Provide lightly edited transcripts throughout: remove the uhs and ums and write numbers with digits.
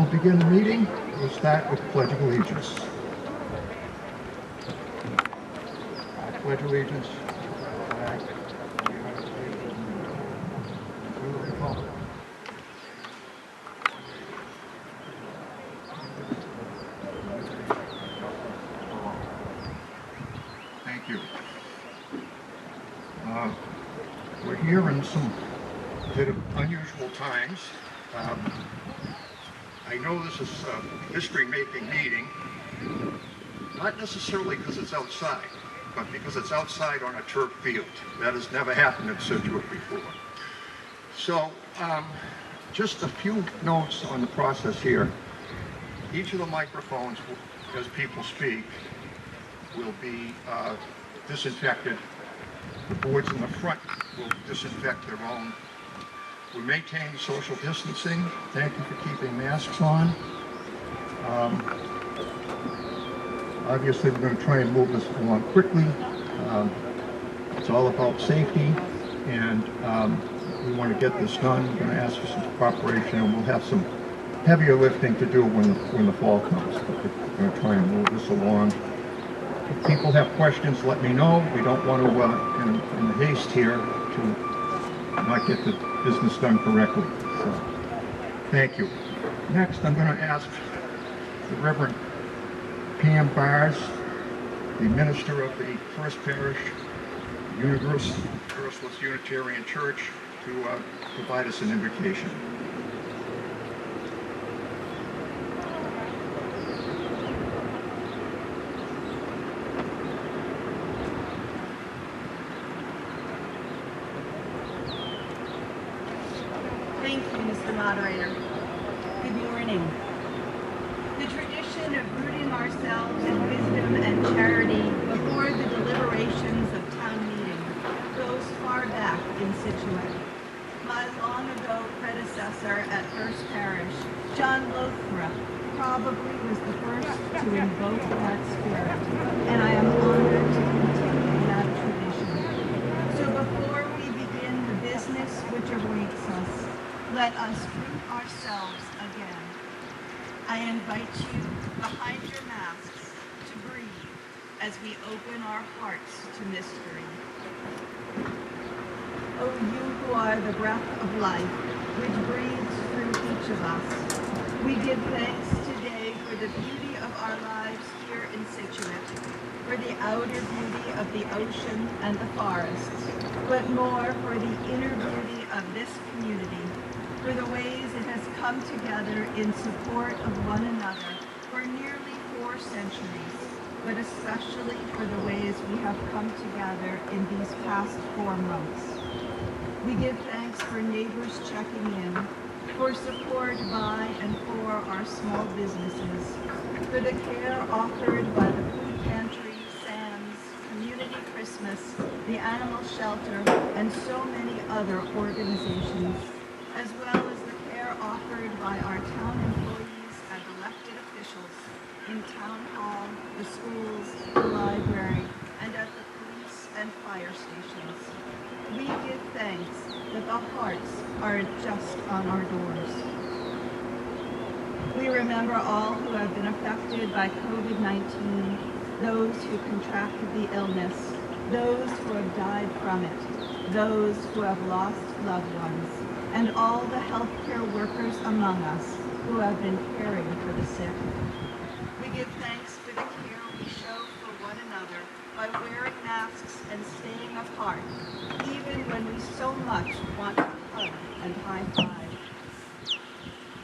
We'll begin the meeting. We'll start with the Pledge of Allegiance. I pledge allegiance to the flag of the United States of America, and to the republic. Thank you. We're here in some bit of unusual times. I know this is a history-making meeting, not necessarily because it's outside, but because it's outside on a turf field. That has never happened in Scituate before. So, just a few notes on the process here. Each of the microphones, as people speak, will be disinfected. The boards in the front will disinfect their own. We maintain social distancing. Thank you for keeping masks on. Obviously, we're going to try and move this along quickly. It's all about safety, and we want to get this done. We're going to ask for some cooperation, and we'll have some heavier lifting to do when the fall comes. But we're going to try and move this along. If people have questions, let me know. We don't want to, in the haste here, to not get the business done correctly. So, thank you. Next, I'm going to ask the Reverend Pam Bars, the minister of the First Parish Universalist Unitarian Church, to provide us an invocation. Thank you, Mr. Moderator. Good morning. The tradition of rooting ourselves in wisdom and charity before the deliberations of town meeting goes far back in Scituate. My long-ago predecessor at First Parish, John Lothrop, probably was the first to invoke that spirit, and I am honored to continue that tradition. So before we begin the business which awaits us, let us root ourselves again. I invite you behind your masks to breathe as we open our hearts to mystery. O you who are the breath of life, which breathes through each of us, we give thanks today for the beauty of our lives here in Scituate, for the outer beauty of the ocean and the forests, but more for the inner beauty of this community, for the ways it has come together in support of one another for nearly 4 centuries, but especially for the ways we have come together in these past 4 months. We give thanks for neighbors checking in, for support by and for our small businesses, for the care offered by the food pantry, Sam's, Community Christmas, the animal shelter, and so many other organizations, as well as the care offered by our town employees and elected officials in town hall, the schools, the library, and at the police and fire stations. We give thanks that the hearts are just on our doors. We remember all who have been affected by COVID-19, those who contracted the illness, those who have died from it, those who have lost loved ones, and all the healthcare workers among us who have been caring for the sick. We give thanks for the care we show for one another by wearing masks and staying apart, even when we so much want to hug and high-five.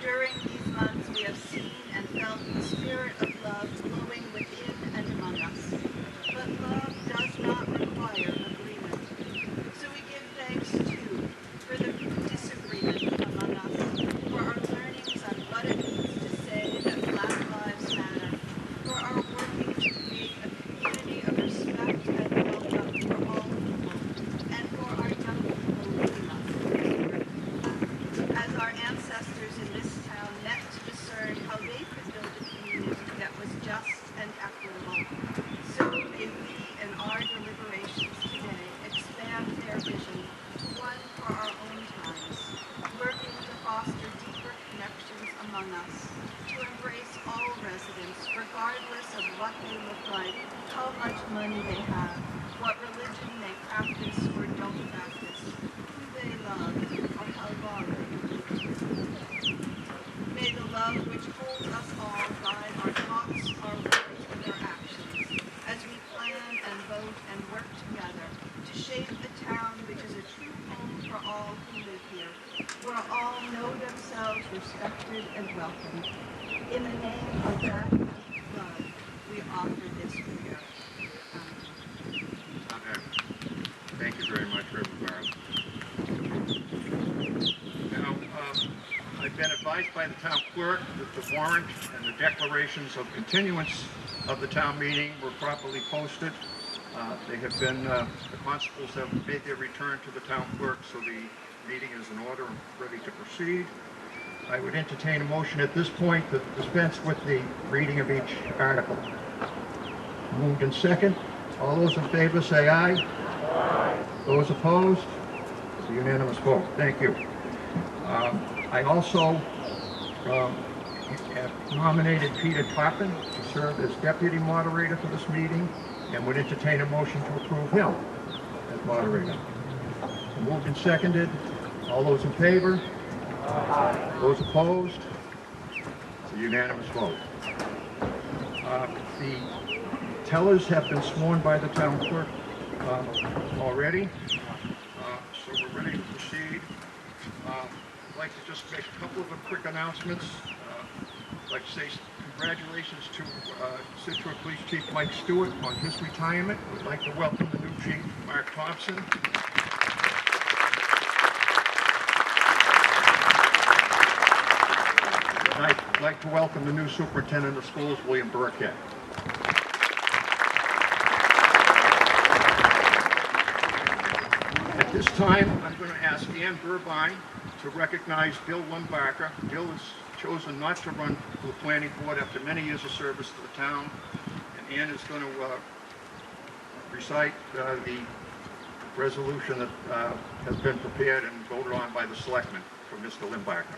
During these months, we have seen and felt the spirit of love flowing within and among us. But love does not require agreement. So we give thanks, too, for the disagreement among us, for our learnings on what it means to say that Black Lives Matter, for our working to create a community of respect and welcome for all people, and for our young people leading us. us to embrace all residents, regardless of what they look like, how much money they have, what religion they practice or don't practice, who they love, or how long they believe. May the love which holds us all guide our thoughts, our words, and our actions as we plan and vote and work together to shape a town which is a true home for all who live here, where all know themselves respected and welcomed. In the name of that love, we offer this prayer. Amen. Thank you very much, Reverend Barrow. Now, I've been advised by the town clerk that the warrant and the declarations of continuance of the town meeting were properly posted. They have been, the constables have made their return to the town clerk, so the meeting is in order and ready to proceed. I would entertain a motion at this point to dispense with the reading of each article. Moved in second. All those in favor say aye. Aye. Those opposed? It's a unanimous vote. Thank you. I also have nominated Peter Toppin to serve as deputy moderator for this meeting and would entertain a motion to approve him as moderator. Moved and seconded. All those in favor? Aye. Those opposed? It's a unanimous vote. The tellers have been sworn by the town clerk already, so we're ready to proceed. I'd like to just make a couple of quick announcements. I'd like to say congratulations to Scituate Police Chief Mike Stewart on his retirement. We'd like to welcome the new chief, Mark Thompson. And I'd like to welcome the new superintendent of schools, William Burkett. At this time, I'm going to ask Ann Burbine to recognize Bill Limbacher. Bill has chosen not to run for the planning board after many years of service to the town, and Ann is going to recite the resolution that has been prepared and voted on by the selectmen for Mr. Limbacher.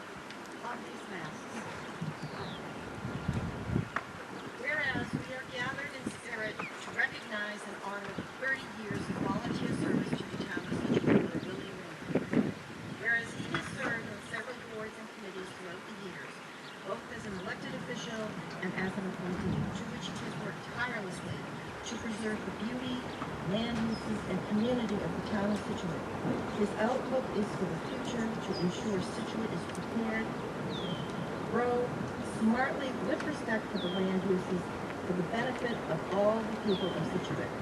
Whereas we are gathered in spirit to recognize and honor the 30 years of volunteer service to the town of Scituate for William Limbacher. Whereas he has served on several boards and committees throughout the years, both as an elected official and as an appointee, to which he has worked tirelessly to preserve the beauty, land uses, and community of the town of Scituate. His outlook is for the future to ensure Scituate is prepared to grow smartly with respect for the land uses for the benefit of all the people of Scituate.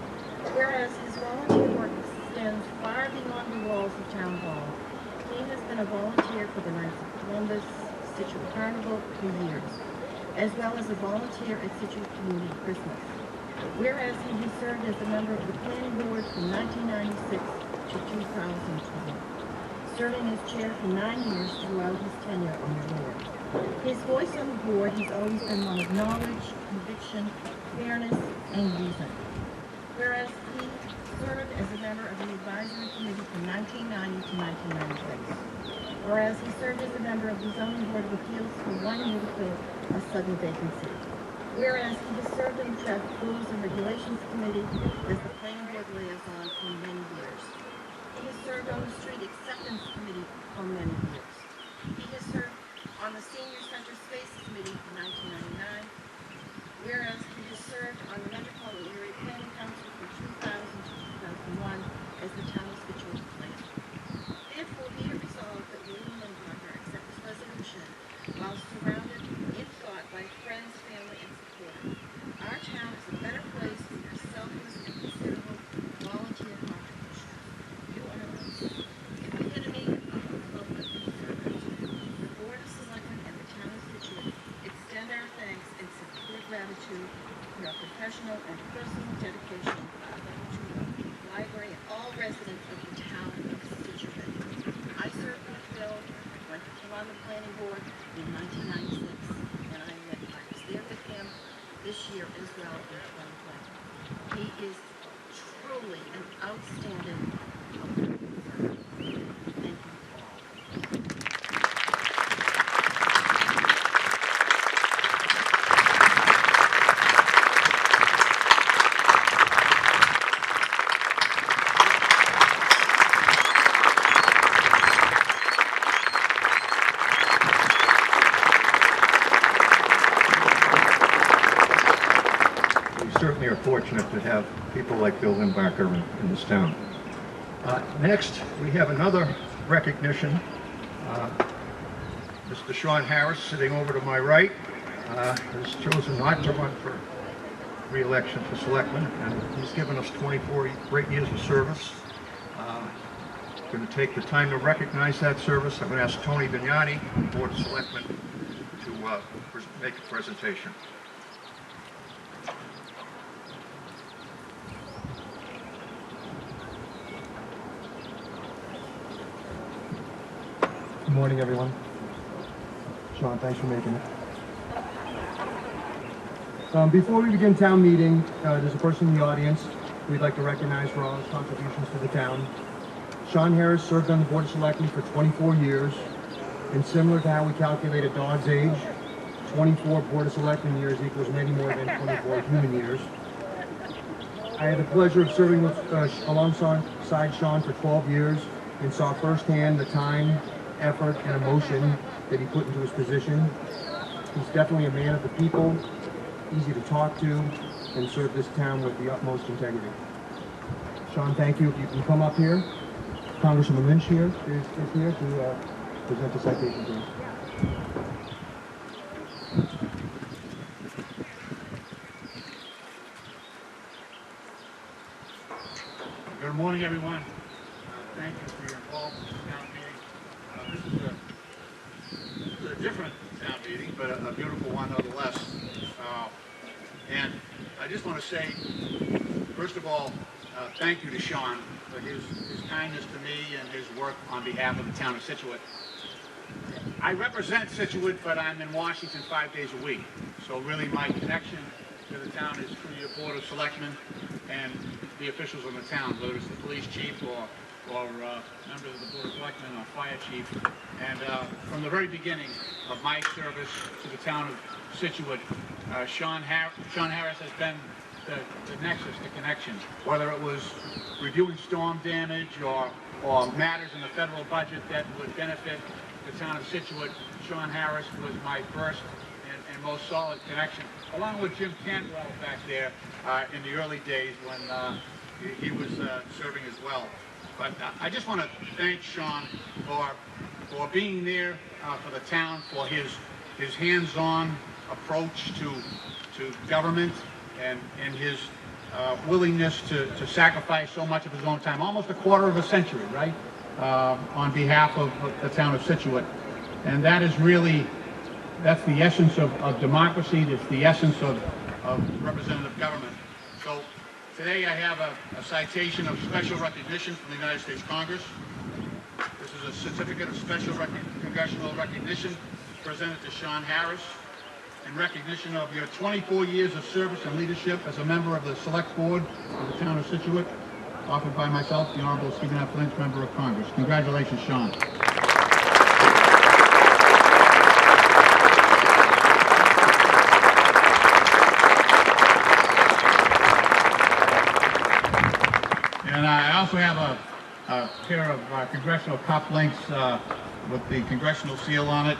Whereas his volunteer work extends far beyond the walls of Town Hall, he has been a volunteer for the Knights of Columbus, Scituate Carnival for years, as well as a volunteer at Scituate Community Christmas. Whereas he has served as a member of the planning board from 1996 to 2012, serving as chair for 9 years throughout his tenure on the board. His voice on the board has always been one of knowledge, conviction, fairness, and reason. Whereas he served as a member of the advisory committee from 1990 to 1996. Whereas he served as a member of the zoning board of appeals for 1 year to fill a sudden vacancy. Whereas he has served in the traffic rules and regulations committee as the planning board liaison for many years. He has served on the street acceptance committee for many years. He has served on the senior center space committee from 1999. Whereas he has served on the Metropolitan Area Planning Council from 2000 to 2001 as the town of Scituate planner. Therefore, be it resolved that William Limbacher accept this resolution while surrounded in thought by friends, family, and supporters. Our town is a better place through your selfless and considerable volunteer contributions. You are the epitome of a public servant. The Board of Selectmen and the town of Scituate extend our thanks and sincere gratitude for your professional and personal dedication to the library and all residents of the town of Scituate. I served with Bill when he came on the planning board in 1996, and I was there with him this year as well in 2020. He is truly an outstanding public servant. Thank you all. certainly are fortunate to have people like Bill Limbacher in this town. Next, we have another recognition. Mr. Sean Harris, sitting over to my right, has chosen not to run for re-election for selectman, and he's given us 24 great years of service. Going to take the time to recognize that service. I'm going to ask Tony Vignani, Board of Selectmen, to make a presentation. Good morning, everyone. Sean, thanks for making it. Before we begin town meeting, there's a person in the audience we'd like to recognize for all his contributions to the town. Sean Harris served on the Board of Selectmen for 24 years, and similar to how we calculate a dog's age, 24 Board of Selectmen years equals many more than 24 human years. I had the pleasure of serving alongside Sean for 12 years and saw firsthand the time, effort, and emotion that he put into his position. He's definitely a man of the people, easy to talk to, and served this town with the utmost integrity. Sean, thank you. If you can come up here. Congressman Lynch is here to present the citation to us. Good morning, everyone. Thank you for your involvement in this town meeting. This is a different town meeting, but a beautiful one nonetheless. And I just want to say, first of all, thank you to Sean for his kindness to me and his work on behalf of the town of Scituate. I represent Scituate, but I'm in Washington 5 days a week. So really my connection to the town is through your Board of Selectmen and the officials in the town, whether it's the police chief or members of the Board of Selectmen or fire chief. And from the very beginning of my service to the town of Scituate, Sean Harris has been the nexus, the connection. Whether it was reviewing storm damage or matters in the federal budget that would benefit the town of Scituate, Sean Harris was my first and most solid connection, along with Jim Cantwell back there in the early days when he was serving as well. But I just want to thank Sean for being there for the town, for his hands-on approach to government and his willingness to sacrifice so much of his own time, almost a quarter of a century, right, on behalf of the town of Scituate. And that is really, that's the essence of democracy, that's the essence of representative government. So today I have a citation of special recognition from the United States Congress. This is a certificate of special congressional recognition presented to Sean Harris in recognition of your 24 years of service and leadership as a member of the Select Board of the town of Scituate, offered by myself, the Honorable Stephen F. Lynch, Member of Congress. Congratulations, Sean. And I also have a pair of congressional cuff links with the congressional seal on it.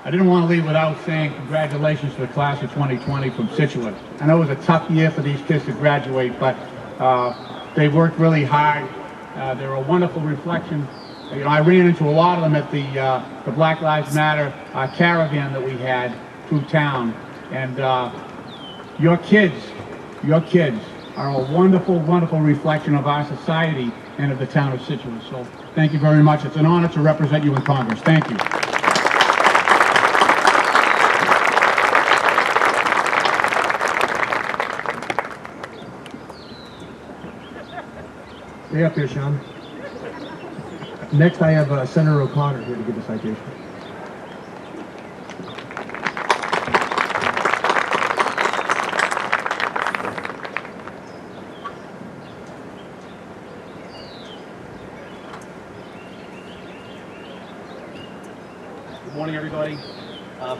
I didn't want to leave without saying congratulations to the class of 2020 from Scituate. I know it was a tough year for these kids to graduate, but they worked really hard. They're a wonderful reflection. You know, I ran into a lot of them at the Black Lives Matter caravan that we had through town. And your kids are a wonderful, wonderful reflection of our society and of the town of Scituate. So thank you very much. It's an honor to represent you in Congress. Thank you. Stay up here, Sean. Next, I have Senator O'Connor here to give the citation. Good morning, everybody.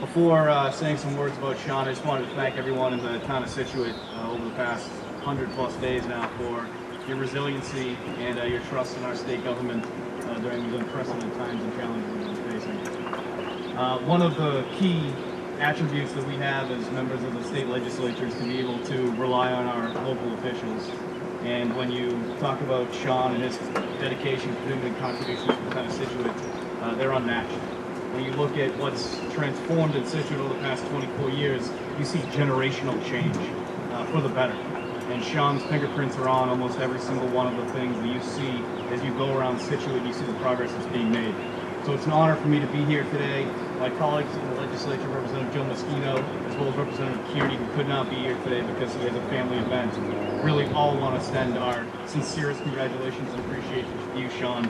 Before saying some words about Sean, I just wanted to thank everyone in the town of Scituate over the past 100+ days now for your resiliency and your trust in our state government during these unprecedented times and challenges we've been facing. One of the key attributes that we have as members of the state legislature is to be able to rely on our local officials. And when you talk about Sean and his dedication, commitment, and contributions to the town of Scituate, they're unmatched. When you look at what's transformed in Scituate over the past 24 years, you see generational change for the better. And Sean's fingerprints are on almost every single one of the things that you see as you go around Scituate. You see the progress that's being made. So it's an honor for me to be here today. My colleagues in the legislature, Representative Joe Moschino, as well as Representative Kearney, who could not be here today because he has a family event, really all want to extend our sincerest congratulations and appreciation to you, Sean.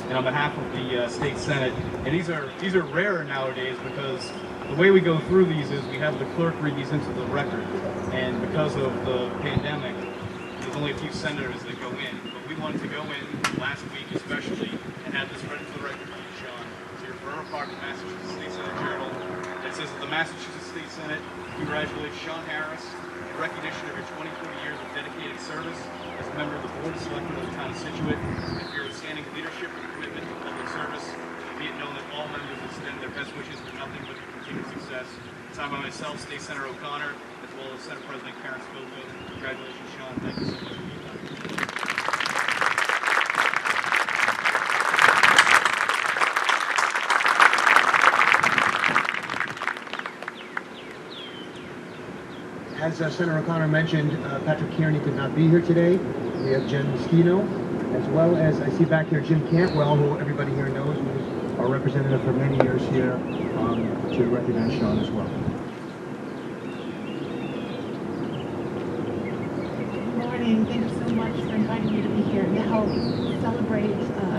And on behalf of the State Senate, and these are rarer nowadays because the way we go through these is we have the clerk read these into the record. And because of the pandemic, there's only a few senators that go in. But we wanted to go in last week especially and have this read into the record for you, Sean. So your forever part of the Massachusetts State Senate Journal. It says that the Massachusetts State Senate congratulates Sean Harris in recognition of your 24 years of dedicated service as a member of the Board of Selectmen of the town of Scituate, and for your outstanding leadership and commitment to public service. Be it known that all members extend their best wishes for nothing but your continued success. Signed by myself, State Senator O'Connor, as well as Senate President Karen Schofield. Congratulations, Sean. Thank you so much for your time. As Senator O'Connor mentioned, Patrick Kearney could not be here today. We have Jen Moschino, as well as I see back here Jim Cantwell, who everybody here knows, who was our representative for many years here, to recognize Sean as well. Good morning. Thank you so much for inviting me to be here to help celebrate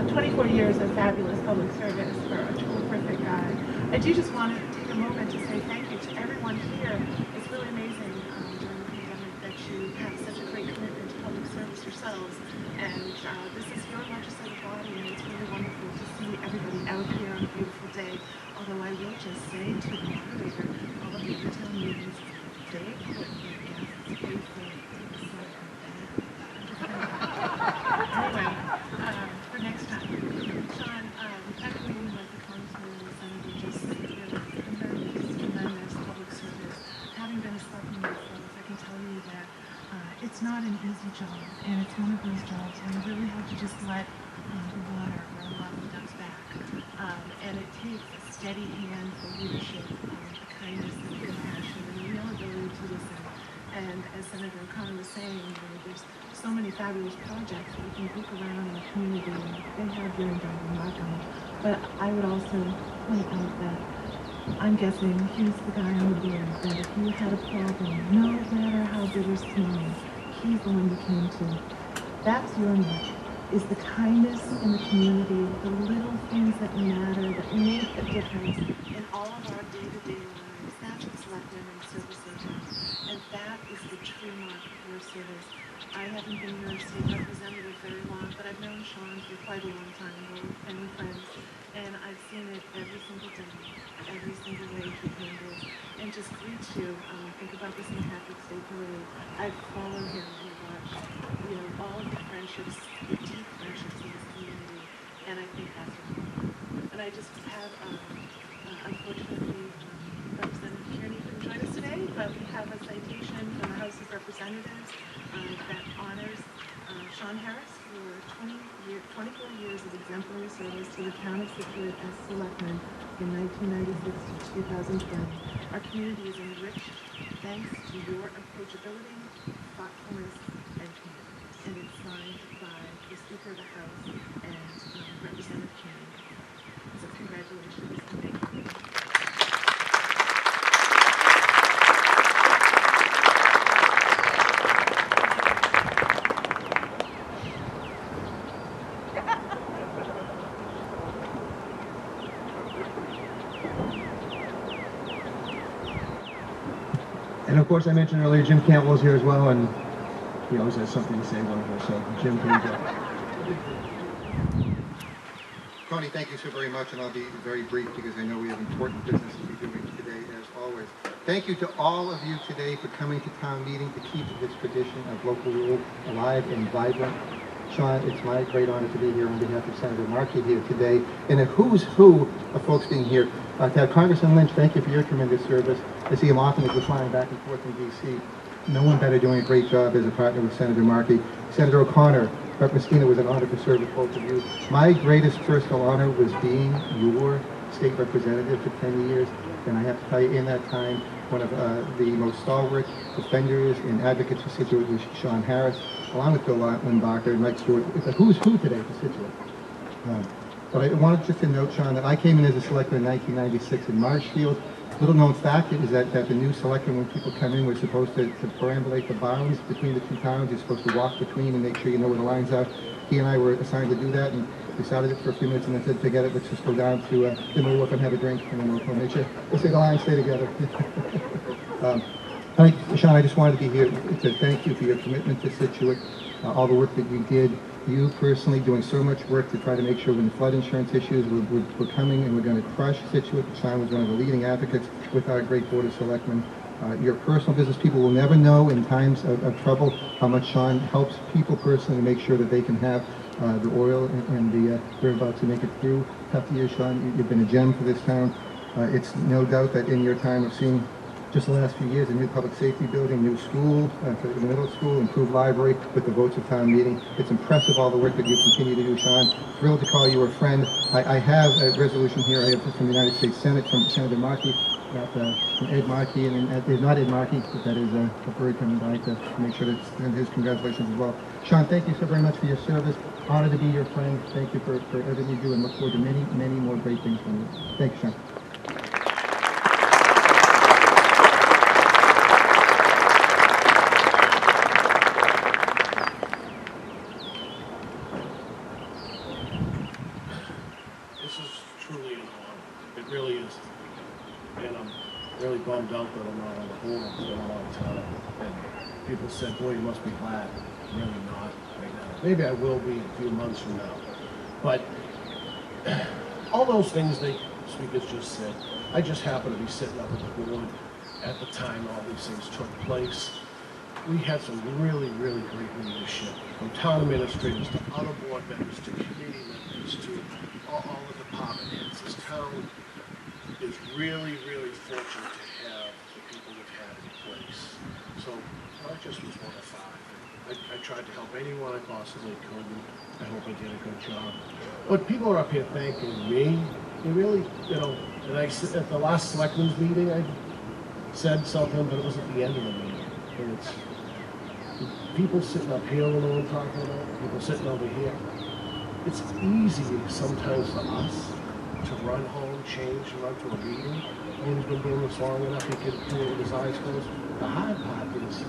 24 years of fabulous public service for a terrific guy. I do just want to take a moment to say thank you to everyone here. It's really amazing during the pandemic that you have such a great commitment to public service yourselves. And this is your legislative body, and it's really wonderful to see everybody out here on a beautiful day. Although I will just say to the moderator, all of the town meetings, they put their guests pay for it. Anyway, for next time, Sean, echoing what the congressman and the senator just said, really tremendous public service. Having been a selectman myself, I can tell you that it's not an easy job, and it's one of those jobs where you really have to just let the water run a lot of the ducks back. And it takes a steady hand for leadership, a kindness and a compassion, and a real ability to listen. And as Senator O'Connor was saying, there's so many fabulous projects that we can look around in the community, and they have been done and not done. But I would also point out that I'm guessing he's the guy on the board that if you had a problem, no matter how big or small, he's the one you came to. That's your mark, is the kindness in the community, the little things that matter, that make a difference in all of our day-to-day lives. That's what selectmen and service agents. And that is the true mark of your service. I haven't been your state representative very long, but I've known Sean for quite a long time. We're family friends. And I've seen it every single day, every single way he handles. And just greet you, think about this St. Patrick's Day parade. I've followed him and watched, all of the friendships, the deep friendships in this community. And I think that's important. And I just have, unfortunately, Representative Kearney couldn't join us today, but we have a citation from the House of Representatives that honors Sean Harris for 24 years of exemplary service to the town of Scituate as selectman in 1996 to 2020. Our community is enriched thanks to your approachability, thoughtfulness, and commitment. And it's signed by the Speaker of the House and Representative Kearney. So congratulations and thank you. And of course, I mentioned earlier, Jim Cantwell's here as well, and he always has something to say about it. So, Jim, can you go? Tony, thank you so very much, and I'll be very brief because I know we have important business to be doing today, as always. Thank you to all of you today for coming to town meeting to keep this tradition of local rule alive and vibrant. Sean, it's my great honor to be here on behalf of Senator Markey here today. And a who's who of folks being here. To have Congressman Lynch, thank you for your tremendous service. I see him often as we're flying back and forth in D.C. No one better doing a great job as a partner with Senator Markey. Senator O'Connor, Rep. Messina, was an honor to serve with both of you. My greatest personal honor was being your state representative for 10 years. And I have to tell you, in that time, one of the most stalwart defenders and advocates for Scituate was Sean Harris, along with Bill Limbacher and Mike Stewart. It's a who's who today for Scituate. But I wanted just to note, Sean, that I came in as a selectman in 1996 in Marshfield. Little known fact is that the new selectmen, when people come in, we're supposed to perambulate the bounds between the two towns. You're supposed to walk between and make sure you know where the lines are. He and I were assigned to do that, and we started it for a few minutes, and then said, forget it, let's just go down to the middle and have a drink, and then we'll make sure the lines stay together. Sean, I just wanted to be here to thank you for your commitment to Scituate, all the work that you did. You personally doing so much work to try to make sure when the flood insurance issues were coming and we're going to crush Scituate. Sean was one of the leading advocates with our great Board of Selectmen. Your personal business people will never know in times of trouble how much Sean helps people personally to make sure that they can have the oil and the whereabouts to make it through tough years. Sean, you've been a gem for this town. It's no doubt that in your time of seeing just the last few years, a new public safety building, new school for the middle school, improved library with the votes of town meeting. It's impressive all the work that you continue to do, Sean. Thrilled to call you a friend. I have a resolution here. I have from the United States Senate from Senator Markey, from Ed Markey, and not Ed Markey, but that is a bird coming by to make sure that his congratulations as well. Sean, thank you so very much for your service. Honored to be your friend. Thank you for everything you do, and look forward to many, many more great things from you. Thank you, Sean. Really is, and I'm really bummed out that I'm not on the board. It's been a long time, and people said, boy, you must be glad. I'm really not right now. Maybe I will be a few months from now, but all those things the speakers just said, I just happened to be sitting up at the board at the time all these things took place. We had some really, really great leadership, from town administrators to other board members to committee members to all the department heads. This town is really, really fortunate to have the people we've had in place. So I just was one of five. I tried to help anyone I possibly could, and I hope I did a good job. But people are up here thanking me. They really, and I said at the last selectmen's meeting, I said something, but it was at the end of the meeting. And it's people sitting up here, you know what I'm talking about? People sitting over here. It's easy sometimes for us to run home, change, and run to a meeting. He's been doing this long enough, he can do it with his eyes closed. The hard part is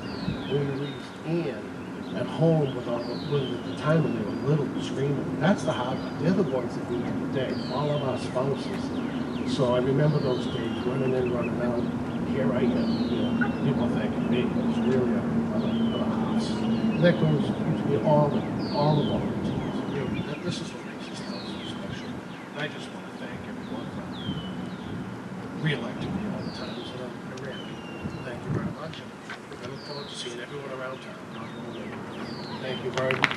when he leaves Ann at home with the time when they were little, screaming. That's the hard part. They're the ones that need the day, all of our spouses. So I remember those days, running in, running out. Here I am, people thanking me. It's really a house. And that goes to all the volunteers. This is what makes this house so special. And I just want to thank everyone for re-electing me all the times that I ran. Thank you very much. And I look forward to seeing everyone around town. Thank you very much.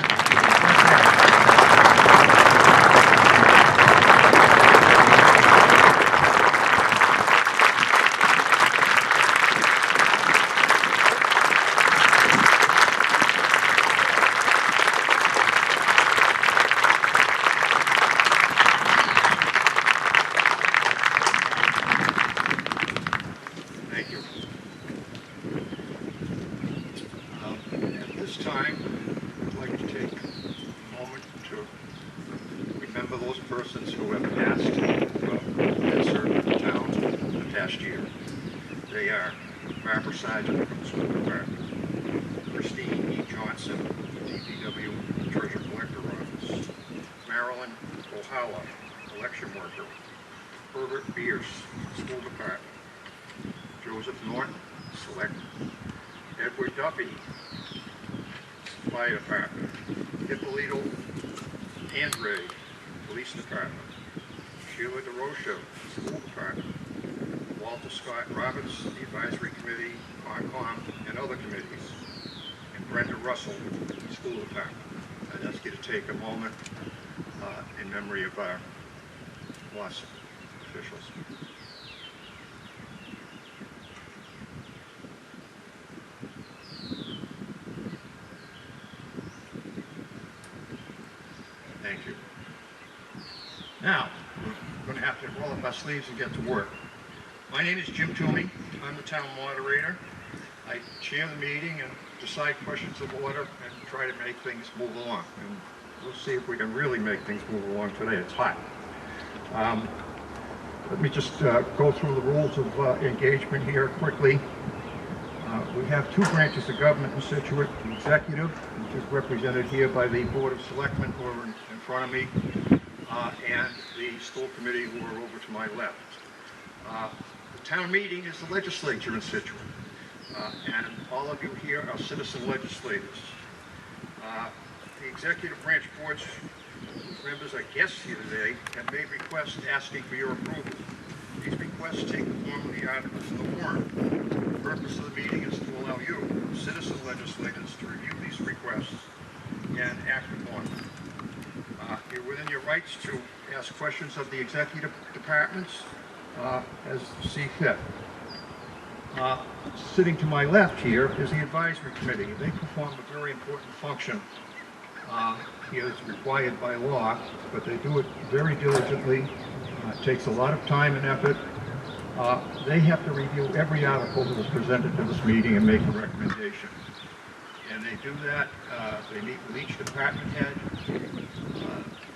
Persons who have passed and served the town the past year. They are Barbara Sargent from the School Department, Christine E. Johnson, DPW Treasure Collector Office, Marilyn Ohala, Election Worker, Herbert Bierce, School Department, Joseph Norton, Select, Edward Duffy, Fire Department, Hippolito Andre, Police Department, Sheila DeRocha, School Department, Walter Scott Roberts, the Advisory Committee, Concom, and other committees, and Brenda Russell, School Department. I'd ask you to take a moment in memory of our lost officials. Thank you. Now, we're going to have to roll up our sleeves and get to work. My name is Jim Toomey. I'm the town moderator. I chair the meeting and decide questions of order and try to make things move along. And we'll see if we can really make things move along today. It's hot. Let me just go through the rules of engagement here quickly. We have two branches of government in Scituate, the executive, which is represented here by the Board of Selectmen who are in front of me, and the school committee who are over to my left. The town meeting is the legislature in Scituate, and all of you here are citizen legislators. The executive branch board's members are guests here today and made requests asking for your approval. These requests take the form of the articles in the warrant. The purpose of the meeting is to allow you, citizen legislators, to review these requests and act upon them. You're within your rights to ask questions of the executive departments as you see fit. Sitting to my left here is the advisory committee. They perform a very important function here that's required by law, but they do it very diligently. It takes a lot of time and effort. They have to review every article that is presented to this meeting and make a recommendation. And they do that, they meet with each department head.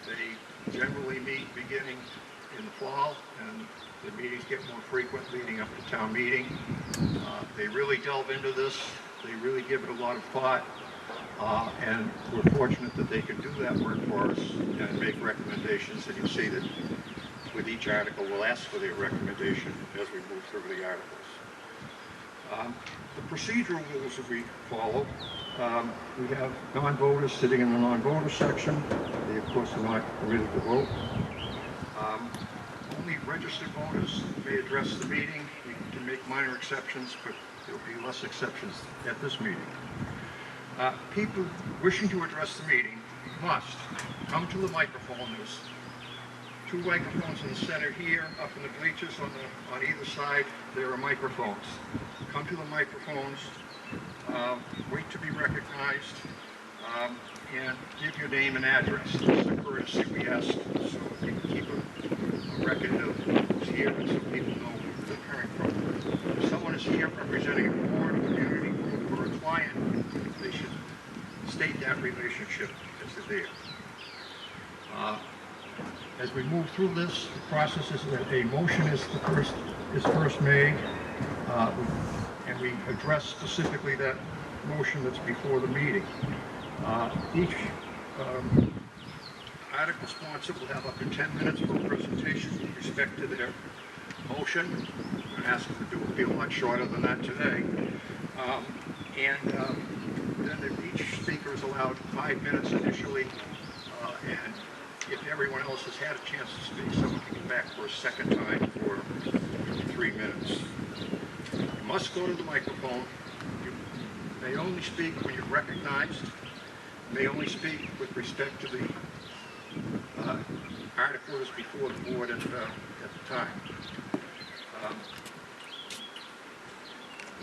They generally meet beginning in the fall, and the meetings get more frequent leading up to town meeting. They really delve into this. They really give it a lot of thought. And we're fortunate that they can do that work for us and make recommendations. And you'll see that with each article, we'll ask for their recommendation as we move through the articles. The procedural rules that we follow, we have non-voters sitting in the non-voter section. They, of course, are not permitted to vote. Only registered voters may address the meeting. We can make minor exceptions, but there will be less exceptions at this meeting. People wishing to address the meeting must come to the microphone. There's two microphones in the center here. Up in the bleachers on either side, there are microphones. Come to the microphones, wait to be recognized, and give your name and address. This is a courtesy we ask so we can keep a record of who's here and so people know who they're hearing from. If someone is here representing a board, a community group, or a client, they should state that relationship as they're there. As we move through this, the process is that a motion is first made, and we address specifically that motion that's before the meeting. Each article sponsor will have up to 10 minutes for a presentation with respect to their motion. I'm going to ask them to be a lot shorter than that today. Then each speaker is allowed 5 minutes initially, and if everyone else has had a chance to speak, someone can come back for a second time for 3 minutes. You must go to the microphone. You may only speak when you're recognized. You may only speak with respect to the articles before the board at the time.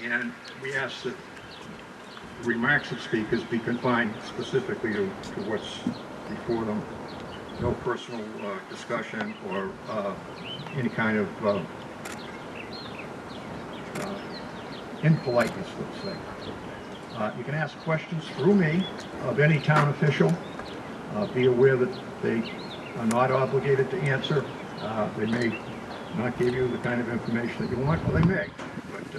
And we ask that the remarks of speakers be confined specifically to what's before them. No personal discussion or any kind of impoliteness, let's say. You can ask questions through me of any town official. Be aware that they are not obligated to answer. They may not give you the kind of information that you want, or they may. But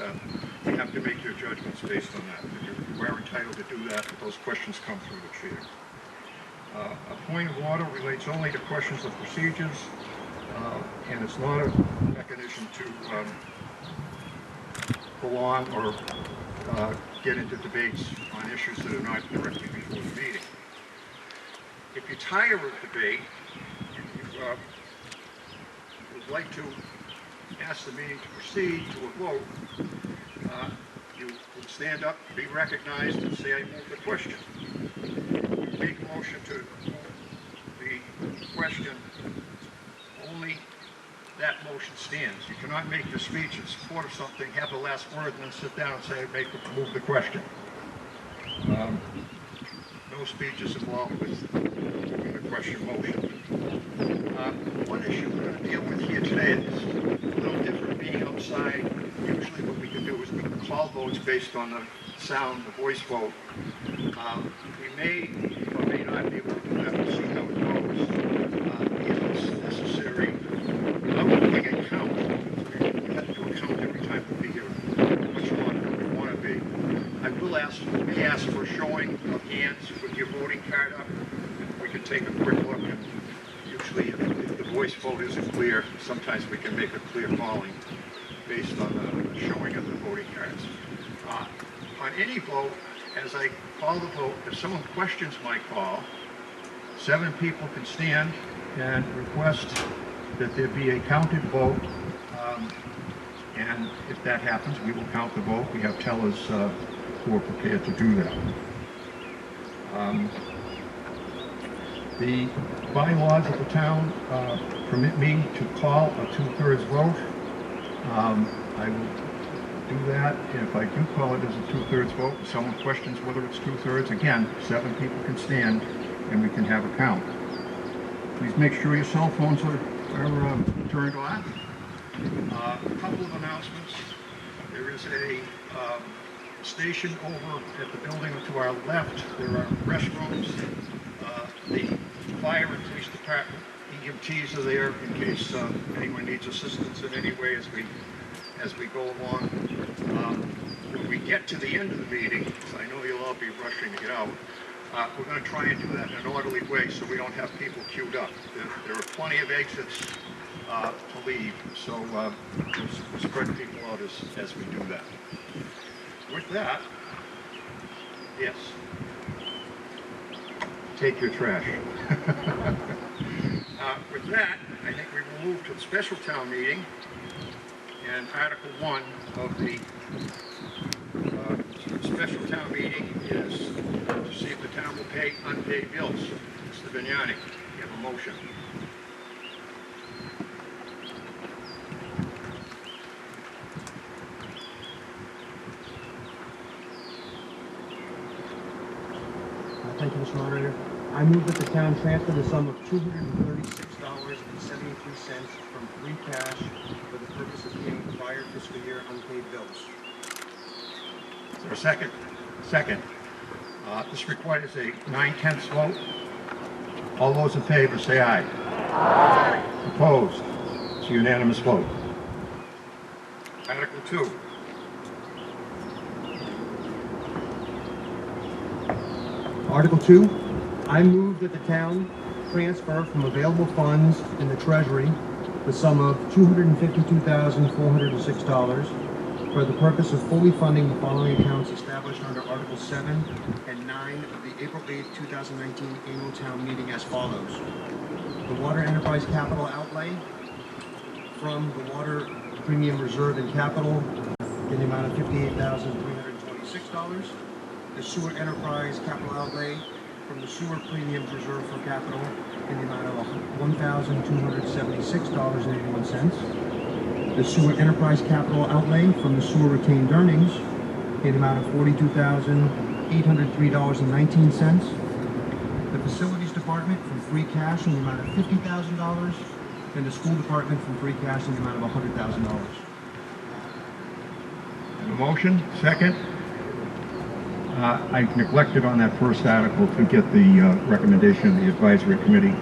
you have to make your judgments based on that. You are entitled to do that, but those questions come through the chair. A point of order relates only to questions of procedures, and it's not a mechanism to prolong or get into debates on issues that are not directly before the meeting. If you're tired of debate, if you would like to ask the meeting to proceed to a vote, you would stand up, be recognized, and say, I move the question. make a motion to move the question, only that motion stands. You cannot make the speech in support of something, have the last word, and then sit down and say, move the question. No speech is involved with moving the question motion. One issue we're going to deal with here today is a little different being outside. Usually what we can do is we can call votes based on the sound, the voice vote. We may or may not be able to do that. We'll see how it goes. If it's necessary, without doing a count, we have to do a count every time we'll be here much longer than we want to be. I will may ask for a showing of hands with your voting card up. We can take a quick look, and usually if the voice vote isn't clear, sometimes we can make a clear calling based on the showing of the voting cards. On any vote, as I call the vote, if someone questions my call, 7 people can stand and request that there be a counted vote, and if that happens, we will count the vote. We have tellers who are prepared to do that. The bylaws of the town permit me to call a 2/3 vote. I will do that. If I do call it as a 2/3 vote, and someone questions whether it's 2/3, again, 7 people can stand and we can have a count. Please make sure your cell phones are turned off. A couple of announcements. There is a station over at the building to our left. There are restrooms. The fire and police department EMTs are there in case anyone needs assistance in any way as we go along. When we get to the end of the meeting, so I know you'll all be rushing to get out, we're going to try and do that in an orderly way so we don't have people queued up. There are plenty of exits to leave, so we'll spread people out as we do that. With that, yes, take your trash. With that, I think we will move to the special town meeting, and Article 1 of the special town meeting is to see if the town will pay unpaid bills. Mr. Vignani, you have a motion. Thank you, Mr. Moderator. I move that the town transfer the sum of $236.73 from free cash for the purpose of paying prior fiscal year unpaid bills. Is there a second? Second. This requires a 9/10 vote. All those in favor say aye. Aye. Opposed? It's a unanimous vote. Article 2. Article 2, I move that the town transfer from available funds in the Treasury the sum of $252,406 for the purpose of fully funding the following accounts established under Article 7 and 9 of the April 8, 2019 annual town meeting as follows. The Water Enterprise Capital Outlay from the Water Premium Reserve and Capital in the amount of $58,326. The Sewer Enterprise Capital Outlay from the Sewer Premium Reserve for Capital in the amount of $1,276.81. The Sewer Enterprise Capital Outlay from the Sewer Retained Earnings in the amount of $42,803.19. The Facilities Department from free cash in the amount of $50,000. And the School Department from free cash in the amount of $100,000. A motion, second. I neglected on that first article to get the recommendation of the advisory committee.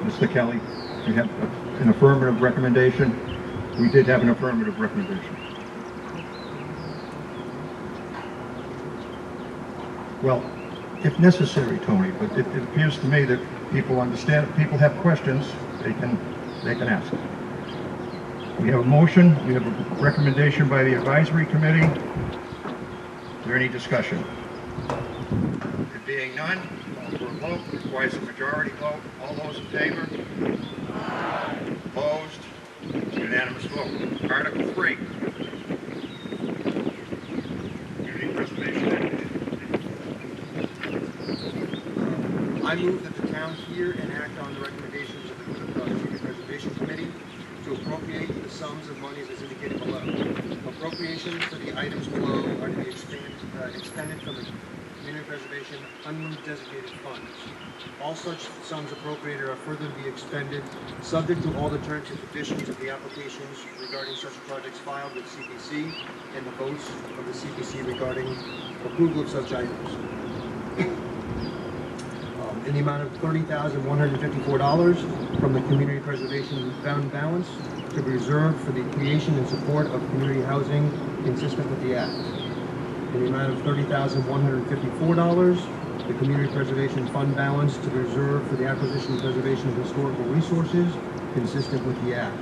Mr. Kelly, we have an affirmative recommendation. We did have an affirmative recommendation. Well, if necessary, Tony, but it appears to me that people understand. If people have questions, they can ask. We have a motion. We have a recommendation by the advisory committee. Is there any discussion? There being none, call for a vote. Requires a majority vote. All those in favor? Aye. Opposed? It's a unanimous vote. Article 3. Community Preservation Act. I move that the town hear and act on the recommendations of the Community Preservation Committee to appropriate the sums of monies as indicated below. Appropriations for the items below are to be expended from the Community Preservation undesignated funds. All such sums appropriated are further to be expended, subject to all the terms and conditions of the applications regarding such projects filed with CPC and the votes of the CPC regarding approval of such items. In the amount of $30,154 from the Community Preservation Fund balance to be reserved for the creation and support of community housing consistent with the Act. In the amount of $30,154, the Community Preservation Fund balance to be reserved for the acquisition and preservation of historical resources consistent with the Act.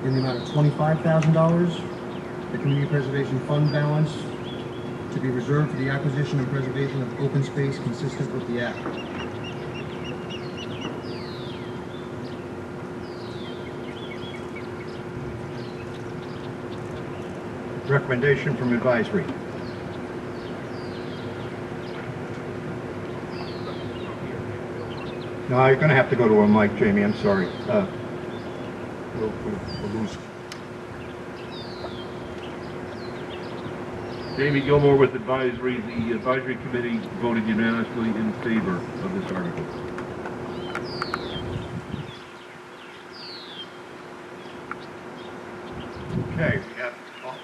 In the amount of $25,000, the Community Preservation Fund balance to be reserved for the acquisition and preservation of open space consistent with the Act. Recommendation from advisory. No, you're going to have to go to a mic, Jamie. I'm sorry. We'll lose. Jamie Gilmore with advisory. The advisory committee voted unanimously in favor of this article. Okay,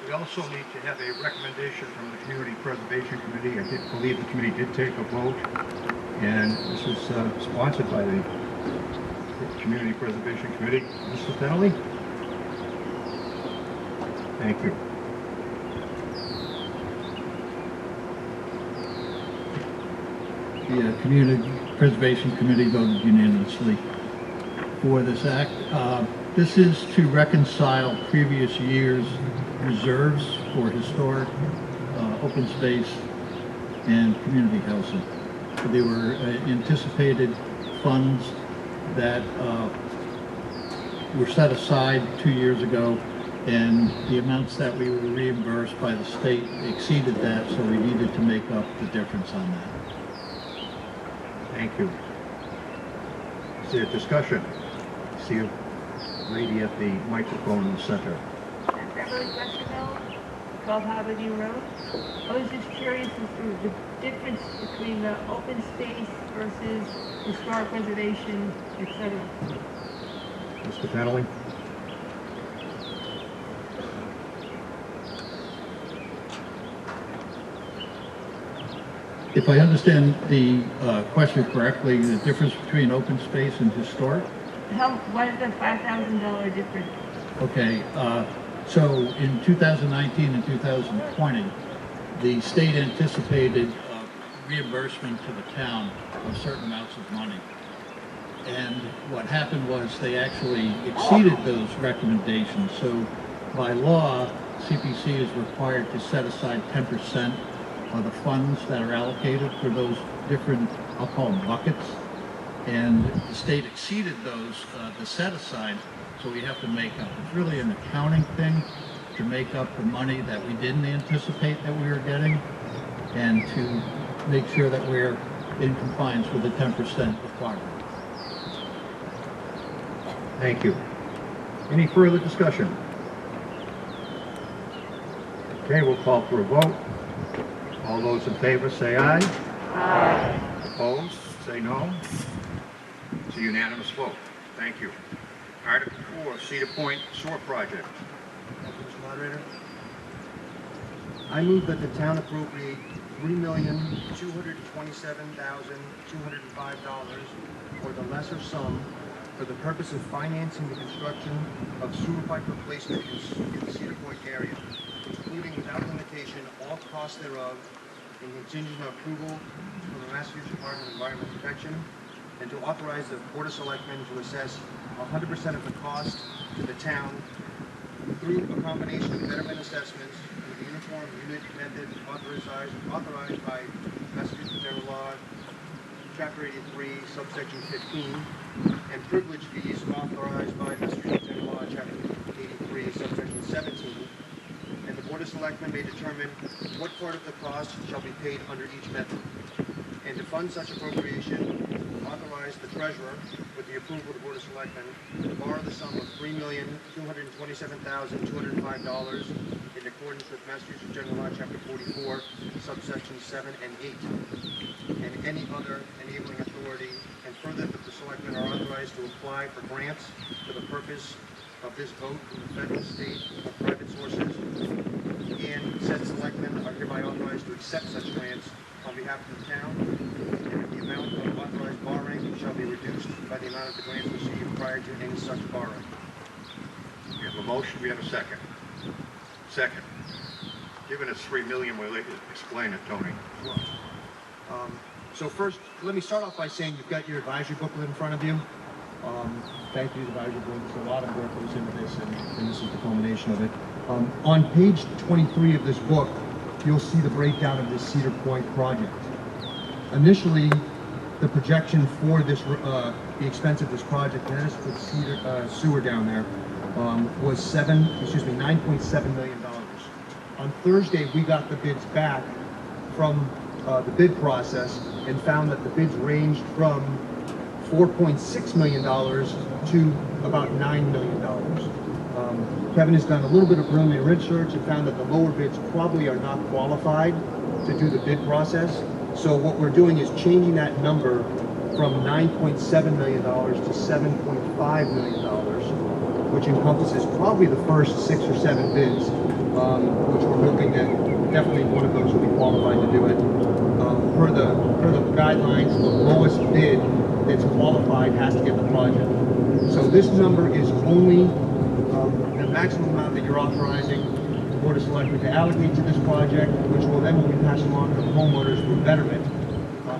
we also need to have a recommendation from the Community Preservation Committee. I believe the committee did take a vote, and this is sponsored by the Community Preservation Committee. Mr. Fennelly? Thank you. The Community Preservation Committee voted unanimously for this act. This is to reconcile previous year's reserves for historic, open space, and community housing. They were anticipated funds that were set aside 2 years ago, and the amounts that we were reimbursed by the state exceeded that, so we needed to make up the difference on that. Thank you. Is there discussion? See a lady at the microphone in the center. Beverly Westerville, 12 Harborview Road. I was just curious as to the difference between the open space versus historic preservation, etc. Mr. Fennelly? If I understand the question correctly, the difference between open space and historic? What is the $5,000 difference? Okay, so in 2019 and 2020, the state anticipated reimbursement to the town of certain amounts of money. And what happened was they actually exceeded those recommendations. So by law, CPC is required to set aside 10% of the funds that are allocated for those different, I'll call them buckets. And the state exceeded those, the set aside, so we have to make up. It's really an accounting thing to make up the money that we didn't anticipate that we were getting, and to make sure that we're in compliance with the 10% requirement. Thank you. Any further discussion? Okay, we'll call for a vote. All those in favor say aye. Aye. Opposed? Say no. It's a unanimous vote. Thank you. Article 4, Cedar Point Sewer Project. Thank you, Mr. Moderator. I move that the town appropriate $3,227,205 or the lesser sum for the purpose of financing the construction of sewer pipe replacement in the Cedar Point area, including without limitation all costs thereof, and contingent on approval from the Massachusetts Department of Environmental Protection, and to authorize the Board of Selectmen to assess 100% of the cost to the town through a combination of betterment assessments with the uniform unit method authorized by Massachusetts General Law, Chapter 83, subsection 15, and privilege fees authorized by Massachusetts General Law, Chapter 83, subsection 17, and the Board of Selectmen may determine what part of the cost shall be paid under each method. and to fund such appropriation, authorize the treasurer, with the approval of the Board of Selectmen, to borrow the sum of $3,227,205 in accordance with Massachusetts General Law, Chapter 44, subsections 7 and 8, and any other enabling authority, and further that the Selectmen are authorized to apply for grants for the purpose of this vote from the federal, state, or private sources, and said Selectmen are hereby authorized to accept such grants on behalf of the town, and the amount of authorized borrowing shall be reduced by the amount of the grants received prior to any such borrowing. We have a motion, we have a second. Second. Given it's $3 million, we'll let you explain it, Tony. So first, let me start off by saying you've got your advisory booklet in front of you. Thank you to the advisory board. There's a lot of work goes into this, and this is the culmination of it. On page 23 of this book, you'll see the breakdown of this Cedar Point project. Initially, the projection for this, the expense of this project, and that is with sewer down there, was $9.7 million. On Thursday, we got the bids back from the bid process and found that the bids ranged from $4.6 million to about $9 million. Kevin has done a little bit of preliminary research and found that the lower bids probably are not qualified to do the bid process. So what we're doing is changing that number from $9.7 million to $7.5 million, which encompasses probably the first 6 or 7 bids, which we're hoping that definitely one of those will be qualified to do it. Per the guidelines, the lowest bid that's qualified has to get the project. So this number is only the maximum amount that you're authorizing the Board of Selectmen to allocate to this project, which will then be passed along to the homeowners for betterment.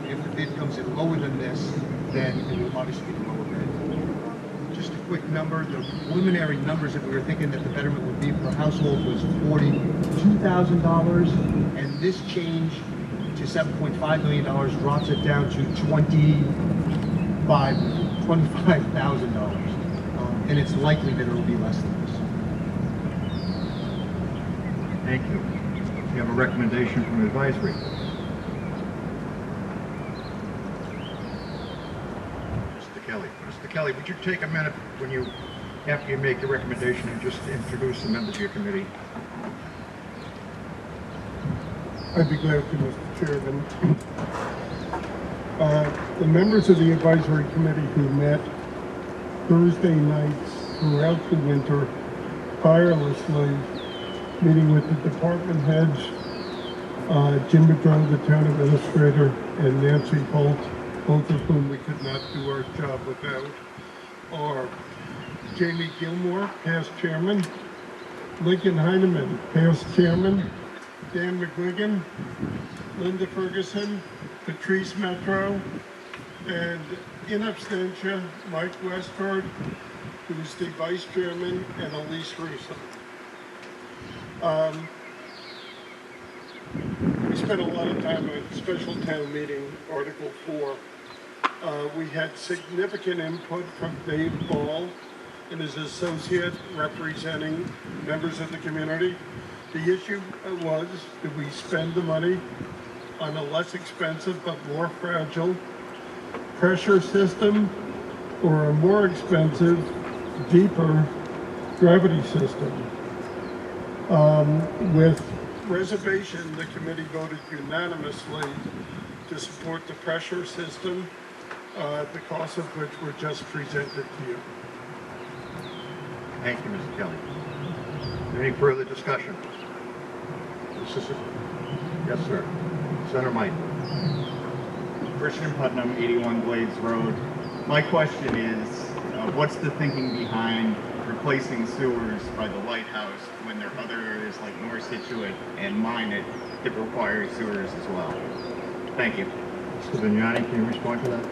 If the bid comes in lower than this, then it will obviously be the lower bid. Just a quick number, the preliminary numbers that we were thinking that the betterment would be per household was $42,000, and this change to $7.5 million drops it down to $25,000. And it's likely that it will be less than this. Thank you. We have a recommendation from advisory. Mr. Kelly. Mr. Kelly, would you take a minute after you make your recommendation and just introduce the members of your committee? I'd be glad to, Mr. Chairman. The members of the advisory committee who met Thursday nights throughout the winter tirelessly, meeting with the department heads, Jim McDonald, the town administrator, and Nancy Holt, both of whom we could not do our job without, are Jamie Gilmore, past chairman, Lincoln Heineman, past chairman, Dan McGuigan, Linda Ferguson, Patrice Metro, and in absentia, Mike Westford, who's the vice chairman, and Elise Russo. We spent a lot of time on special town meeting, Article 4. We had significant input from Dave Ball and his associate representing members of the community. The issue was, do we spend the money on a less expensive but more fragile pressure system or a more expensive, deeper gravity system? With reservation, the committee voted unanimously to support the pressure system, the costs of which were just presented to you. Thank you, Mr. Kelly. Any further discussion? Yes, sir. Senator Mike. Christian Putnam, 81 Glades Road. My question is, what's the thinking behind replacing sewers by the lighthouse when there are other areas like North Scituate and Minot that require sewers as well? Thank you. Mr. Vignani, can you respond to that?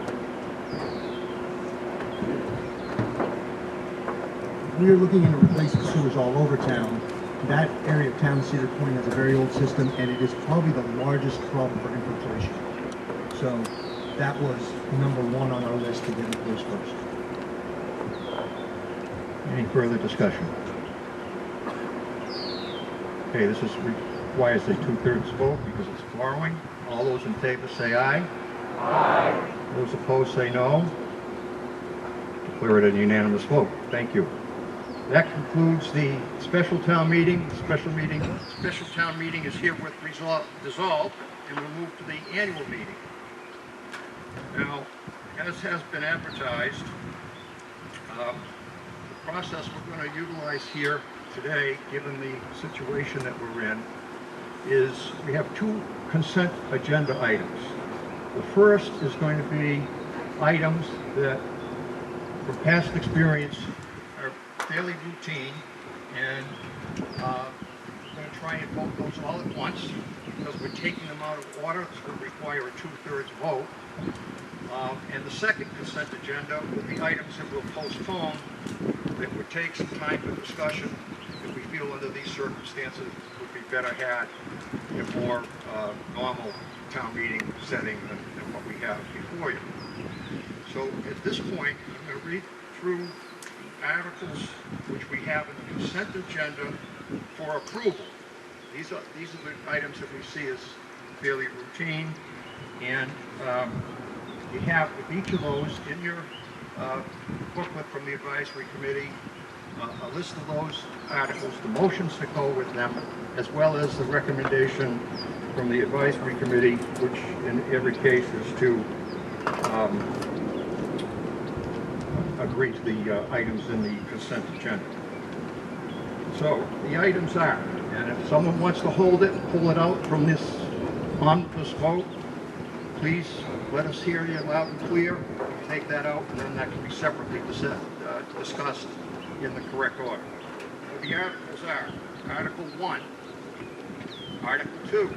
We are looking into replacing sewers all over town. That area of town, Cedar Point, has a very old system, and it is probably the largest problem for infiltration. So that was number 1 on our list to get replaced first. Any further discussion? Okay, this requires a 2/3 vote because it's borrowing. All those in favor say aye. Aye. Those opposed say no. Declare it a unanimous vote. Thank you. That concludes the special town meeting. Special town meeting is herewith dissolved, and we'll move to the annual meeting. Now, as has been advertised, the process we're going to utilize here today, given the situation that we're in, is we have two consent agenda items. The first is going to be items that, from past experience, are fairly routine, and we're going to try and vote those all at once because we're taking them out of order. This will require a 2/3 vote. And the second consent agenda will be items that we'll postpone that would take some time for discussion that we feel under these circumstances would be better had in a more normal town meeting setting than what we have before you. So at this point, I'm going to read through the articles which we have in the consent agenda for approval. These are the items that we see as fairly routine, and you have with each of those in your booklet from the advisory committee a list of those articles, the motions that go with them, as well as the recommendation from the advisory committee, which in every case is to agree to the items in the consent agenda. So the items are, and if someone wants to hold it, pull it out from this omnibus vote, please let us hear you loud and clear. Take that out, and then that can be separately discussed in the correct order. So the articles are Article 1, Article 2,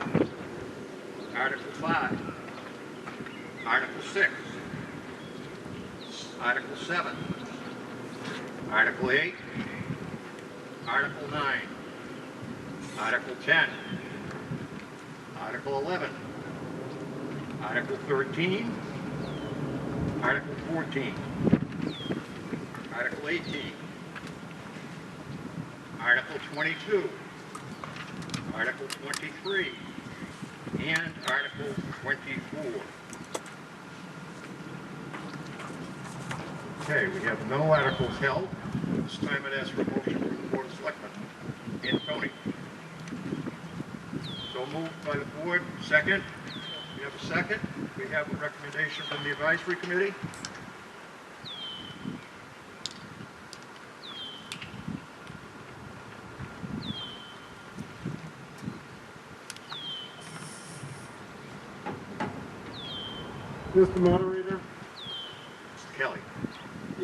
Article 5, Article 6, Article 7, Article 8, Article 9, Article 10, Article 11, Article 13, Article 14, Article 18, Article 22, Article 23, and Article 24. Okay, we have no articles held. This time I'd ask for a motion from the Board of Selectmen. And Tony. So moved by the board. Second. We have a second. We have a recommendation from the advisory committee. Mr. Moderator, Mr. Kelly.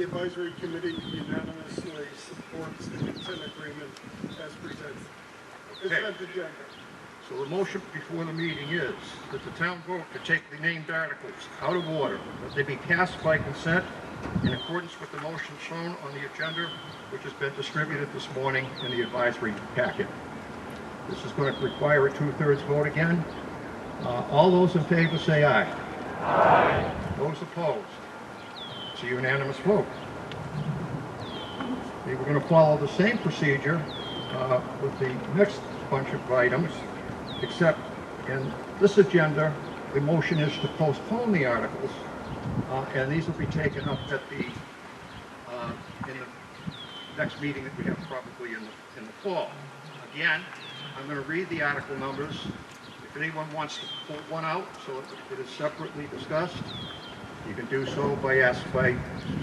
the advisory committee unanimously supports the consent agreement as presented. Consent agenda. So the motion before the meeting is that the town vote to take the named articles out of order, that they be cast by consent in accordance with the motion shown on the agenda, which has been distributed this morning in the advisory packet. This is going to require a 2/3 vote again. All those in favor say aye. Aye. Those opposed? It's a unanimous vote. Okay, we're going to follow the same procedure with the next bunch of items, except in this agenda, the motion is to postpone the articles, and these will be taken up at the in the next meeting that we have probably in the fall. Again, I'm going to read the article numbers. If anyone wants to pull one out so it is separately discussed, you can do so by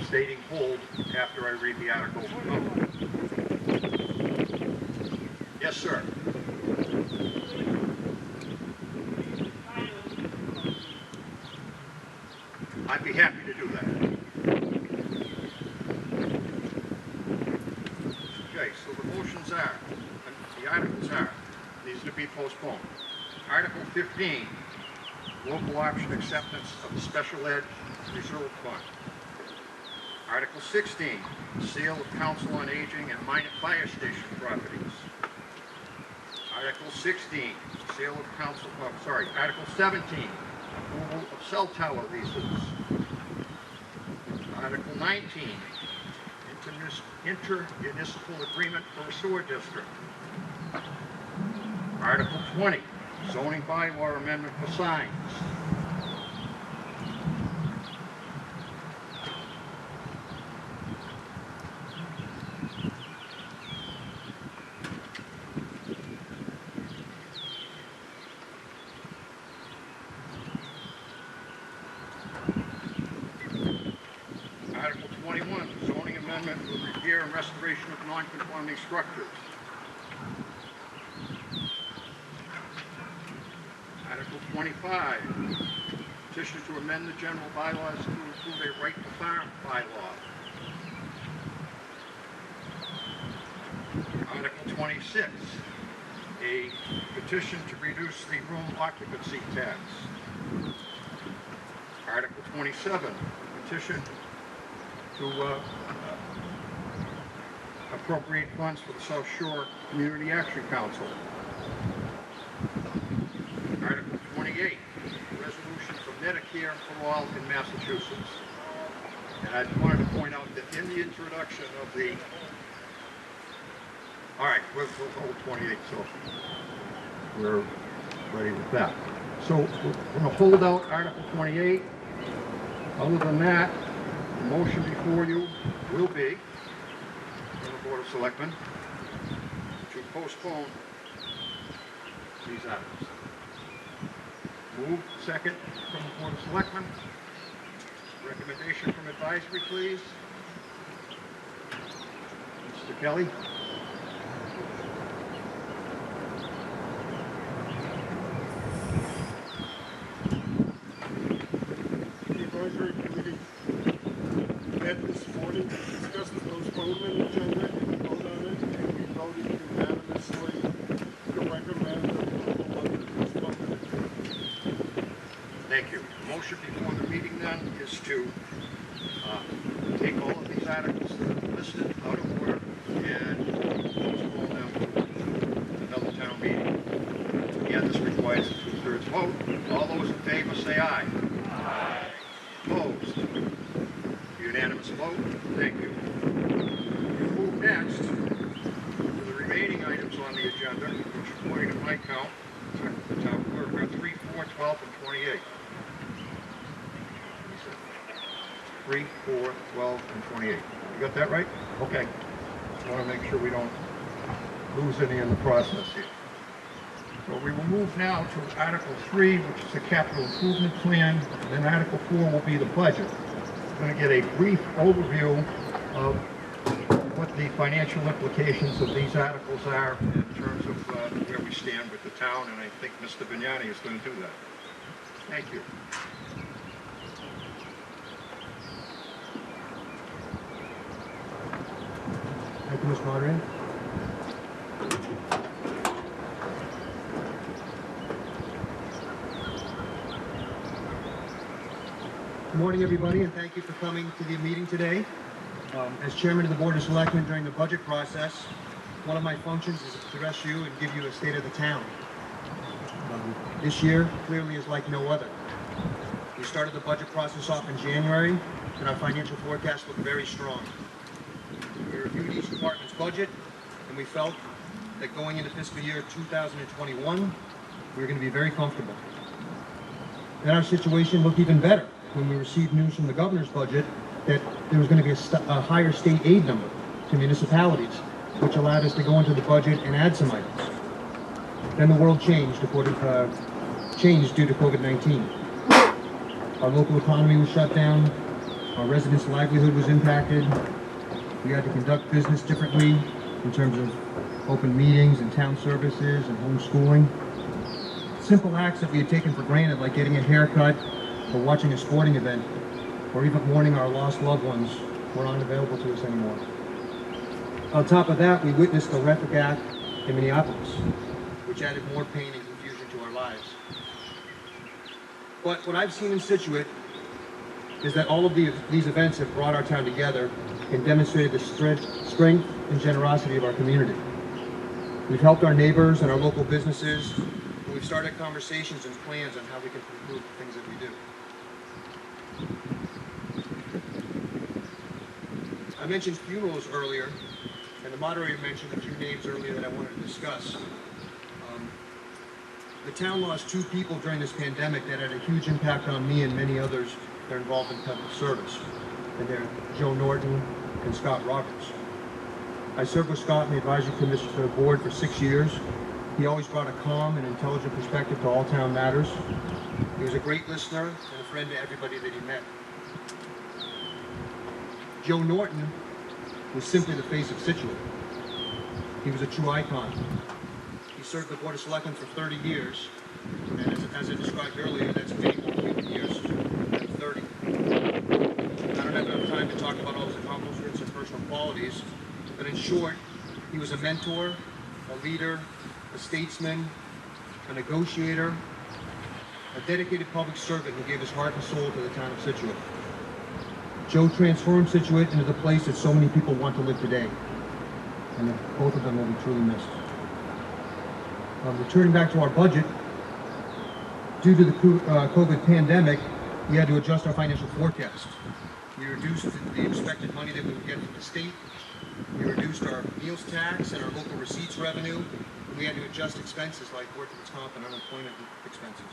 stating hold after I read the article number. Yes, sir. I'd be happy to do that. Okay, so the motions are, the articles are, these to be postponed. Article 15, local option acceptance of the Special Ed Reserve Fund. Article 16, sale of Council on Aging and minor fire station properties. Article 16, sale of Council, Article 17, approval of cell tower leases. Article 19, intermunicipal agreement for a sewer district. Article 20, zoning bylaw amendment for signs. and restoration of non-conforming structures. Article 25, petition to amend the general bylaws to include a right to farm bylaw. Article 26, a petition to reduce the room occupancy tax. Article 27, petition to appropriate funds for the South Shore Community Action Council. Article 28, resolution for Medicare for all in Massachusetts. And I wanted to point out that in the introduction of the... All right, we'll go with 28, so we're ready with that. So we're going to hold out Article 28. Other than that, the motion before you will be from the Board of Selectmen to postpone these items. Move second from the Board of Selectmen. Recommendation from advisory, please. Mr. Kelly. The advisory committee met this morning to discuss the postponement agenda and vote on it, and we voted unanimously to recommend approval of the postponement agenda. Thank you. The motion before the meeting then is to take all of these articles that are listed out of order and postpone them to another town meeting. Again, this requires a 2/3 vote. All those in favor say aye. Aye. Opposed? Unanimous vote. Thank you. We move next to the remaining items on the agenda, which according to my count, the town clerk, are 3, 4, 12, and 28. 3, 4, 12, and 28. You got that right? Okay. I want to make sure we don't lose any in the process here. So we will move now to Article 3, which is the capital improvement plan, and then Article 4 will be the budget. We're going to get a brief overview of what the financial implications of these articles are in terms of where we stand with the town, and I think Mr. Vignani is going to do that. Thank you. Thank you, Mr. Moderator. Good morning, everybody, and thank you for coming to the meeting today. As Chairman of the Board of Selectmen during the budget process, one of my functions is to address you and give you a state of the town. This year clearly is like no other. We started the budget process off in January, and our financial forecast looked very strong. We reviewed each department's budget, and we felt that going into fiscal year 2021, we were going to be very comfortable. Then our situation looked even better when we received news from the governor's budget that there was going to be a higher state aid number to municipalities, which allowed us to go into the budget and add some items. Then the world changed due to COVID-19. Our local economy was shut down, our residents' livelihood was impacted, we had to conduct business differently in terms of open meetings and town services and homeschooling. Simple acts that we had taken for granted, like getting a haircut or watching a sporting event, or even mourning our lost loved ones, were unavailable to us anymore. On top of that, we witnessed the horrific act in Minneapolis, which added more pain and confusion to our lives. But what I've seen in Scituate is that all of these events have brought our town together and demonstrated the strength and generosity of our community. We've helped our neighbors and our local businesses, and we've started conversations and plans on how we can improve the things that we do. I mentioned funerals earlier, and the moderator mentioned a few names earlier that I wanted to discuss. The town lost 2 people during this pandemic that had a huge impact on me and many others that are involved in public service, and they're Joe Norton and Scott Roberts. I served with Scott in the advisory commission to the board for 6 years. He always brought a calm and intelligent perspective to all town matters. He was a great listener and a friend to everybody that he met. Joe Norton was simply the face of Scituate. He was a true icon. He served the Board of Selectmen for 30 years, and as I described earlier, that's many more human years than 30. I don't have enough time to talk about all his accomplishments and personal qualities, but in short, he was a mentor, a leader, a statesman, a negotiator, a dedicated public servant who gave his heart and soul to the town of Scituate. Joe transformed Scituate into the place that so many people want to live today, and both of them will be truly missed. Returning back to our budget, due to the COVID pandemic, we had to adjust our financial forecast. We reduced the expected money that we would get from the state. We reduced our meals tax and our local receipts revenue. And we had to adjust expenses like workers' comp and unemployment expenses.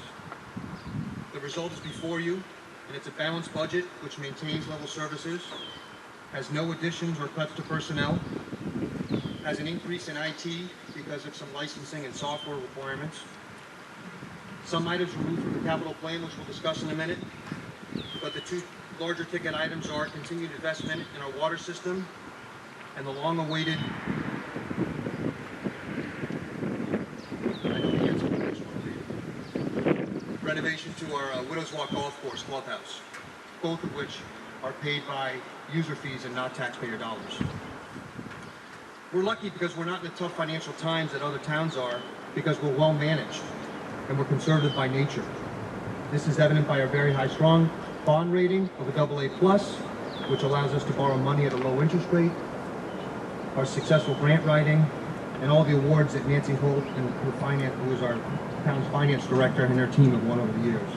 The result is before you, and it's a balanced budget which maintains level services, has no additions or cuts to personnel, has an increase in IT because of some licensing and software requirements. Some items removed from the capital plan, which we'll discuss in a minute, but the two larger ticket items are continued investment in our water system and the long-awaited renovation to our Widow's Walk Golf Course clubhouse, both of which are paid by user fees and not taxpayer dollars. We're lucky because we're not in the tough financial times that other towns are, because we're well managed and we're conservative by nature. This is evident by our very high strong bond rating of a AA+, which allows us to borrow money at a low interest rate, our successful grant writing, and all the awards that Nancy Holt, who is our town's finance director, and her team have won over the years.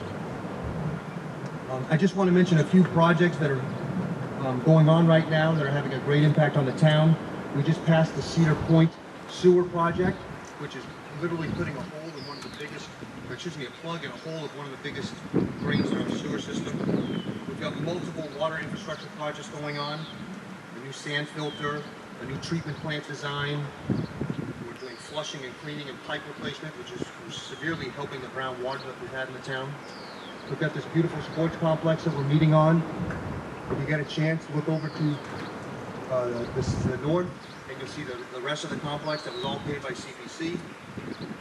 I just want to mention a few projects that are going on right now that are having a great impact on the town. We just passed the Cedar Point sewer project, which is literally putting a hole in one of the biggest, or excuse me, a plug in a hole of one of the biggest drains in our sewer system. We've got multiple water infrastructure projects going on, a new sand filter, a new treatment plant design. We're doing flushing and cleaning and pipe replacement, which is severely helping the groundwater that we've had in the town. We've got this beautiful sports complex that we're meeting on. If you get a chance, look over to the north, and you'll see the rest of the complex that was all paid by CPC.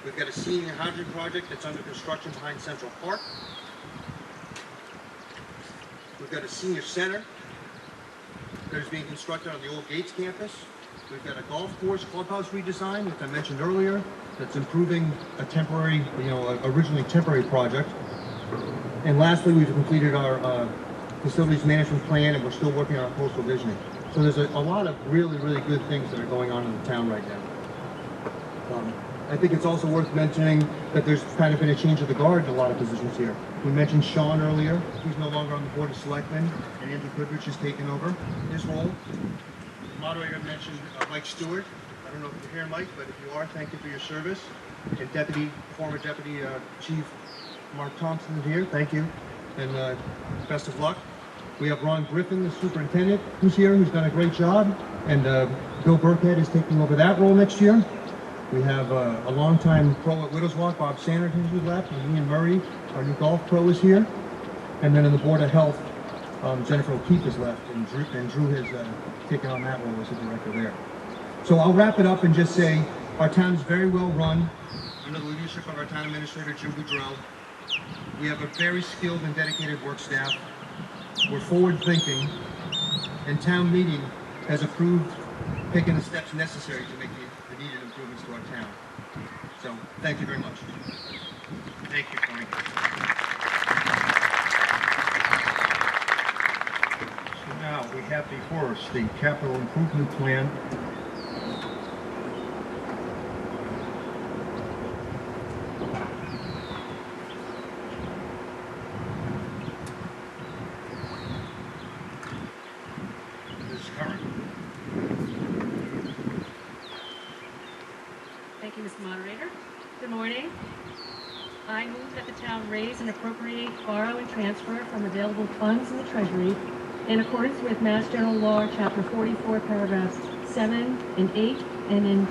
We've got a senior housing project that's under construction behind Central Park. We've got a senior center that is being constructed on the old Gates campus. We've got a golf course clubhouse redesign, which I mentioned earlier, that's improving a temporary, originally temporary project. And lastly, we've completed our facilities management plan, and we're still working on our coastal visioning. So there's a lot of really, really good things that are going on in the town right now. I think it's also worth mentioning that there's kind of been a change of the guard in a lot of positions here. We mentioned Sean earlier. He's no longer on the Board of Selectmen, and Andrew Goodrich has taken over his role. The moderator mentioned Mike Stewart. I don't know if you're here, Mike, but if you are, thank you for your service. And former Deputy Chief Mark Thompson is here. Thank you, and best of luck. We have Ron Griffin, the superintendent, who's here, who's done a great job, and Bill Burkhead is taking over that role next year. We have a longtime pro at Widow's Walk, Bob Sanderson, who's left, and Ian Murray, our new golf pro, is here. And then in the Board of Health, Jennifer O'Keefe is left, and Drew has taken on that role as the director there. So I'll wrap it up and just say our town is very well run under the leadership of our town administrator, Jim Boudreau. We have a very skilled and dedicated work staff. We're forward-thinking, and town meeting has approved taking the steps necessary to make the needed improvements to our town. So, thank you very much. Thank you, Frank. So now we have before us the capital improvement plan. Thank you, Mr. Moderator. Good morning. I move that the town raise and appropriate, borrow, and transfer from available funds in the Treasury in accordance with Mass General Law, Chapter 44, Paragraphs 7 and 8, and in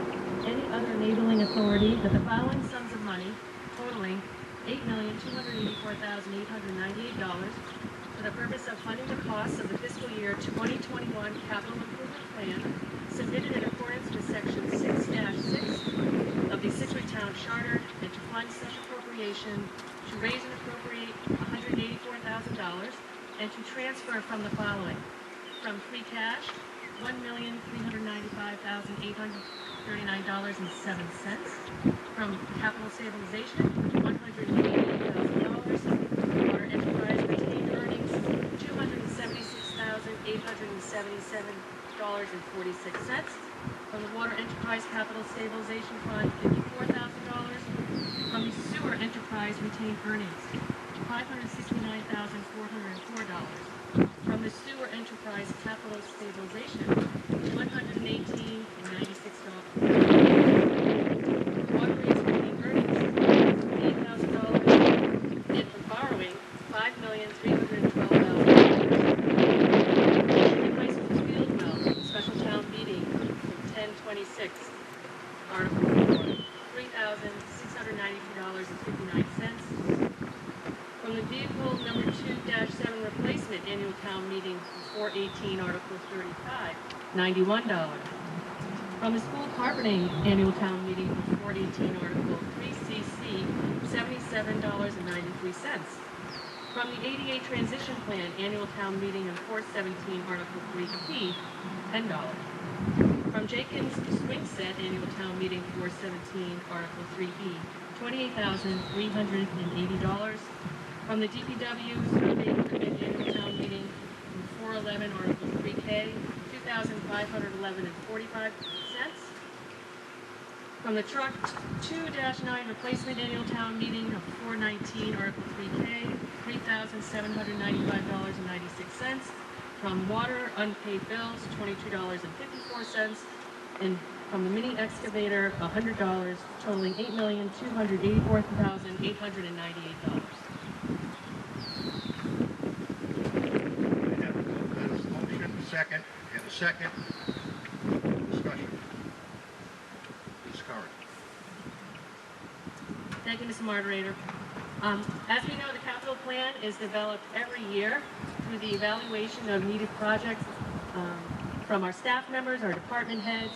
any other enabling authority, that the following sums of money totaling $8,284,898 for the purpose of funding the costs of the fiscal year 2021 capital improvement plan submitted in accordance with Section 6-6 of the Scituate Town Charter and to fund such appropriation to raise and appropriate $184,000 and to transfer from the following. From free cash, $1,395,839.07. From capital stabilization, $188,000. Water enterprise retained earnings, $276,877.46. From the water enterprise capital stabilization fund, $54,000. From the sewer enterprise retained earnings, $569,404. From the sewer enterprise capital stabilization, $118,096. Water rates retained earnings, $8,000. And from borrowing, $5,312,000. High school field well, special town meeting, 1026, Article 4, $3,692.59. From the vehicle number 2-7 replacement annual town meeting, 418, Article 35, $91. From the school carpeting annual town meeting, 418, Article 3CC, $77.93. From the ADA transition plan annual town meeting in 417, Article 3P, $10. From Jenkins swing set annual town meeting 417, Article 3E, $28,380. From the DPW survey equipment annual town meeting 411, Article 3K, $2,511.45. From the truck 2-9 replacement annual town meeting of 419, Article 3K, $3,795.96. From water unpaid bills, $22.54. And from the mini excavator, $100, totaling $8,284,898. Second, and a second. Discussion. Ms. Curran. Thank you, Mr. Moderator. As we know, the capital plan is developed every year through the evaluation of needed projects from our staff members, our department heads,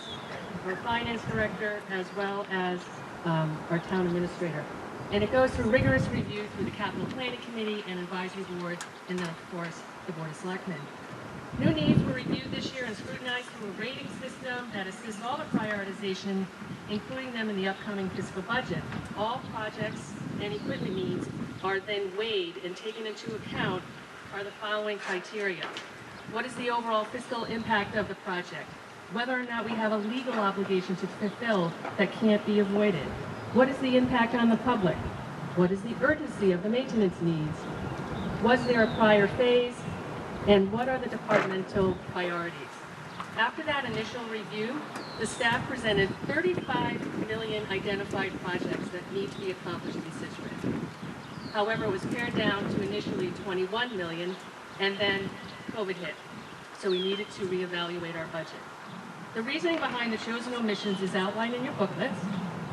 our finance director, as well as our town administrator. And it goes through rigorous review through the capital planning committee and advisory board, and then, of course, the board of selectmen. New needs were reviewed this year and scrutinized through a rating system that assists all the prioritization, including them in the upcoming fiscal budget. All projects and equipment needs are then weighed and taken into account are the following criteria. What is the overall fiscal impact of the project? Whether or not we have a legal obligation to fulfill that can't be avoided. What is the impact on the public? What is the urgency of the maintenance needs? Was there a prior phase? And what are the departmental priorities? After that initial review, the staff presented 35 million identified projects that need to be accomplished in Scituate. However, it was pared down to initially 21 million, and then COVID hit. So we needed to reevaluate our budget. The reasoning behind the chosen omissions is outlined in your booklets.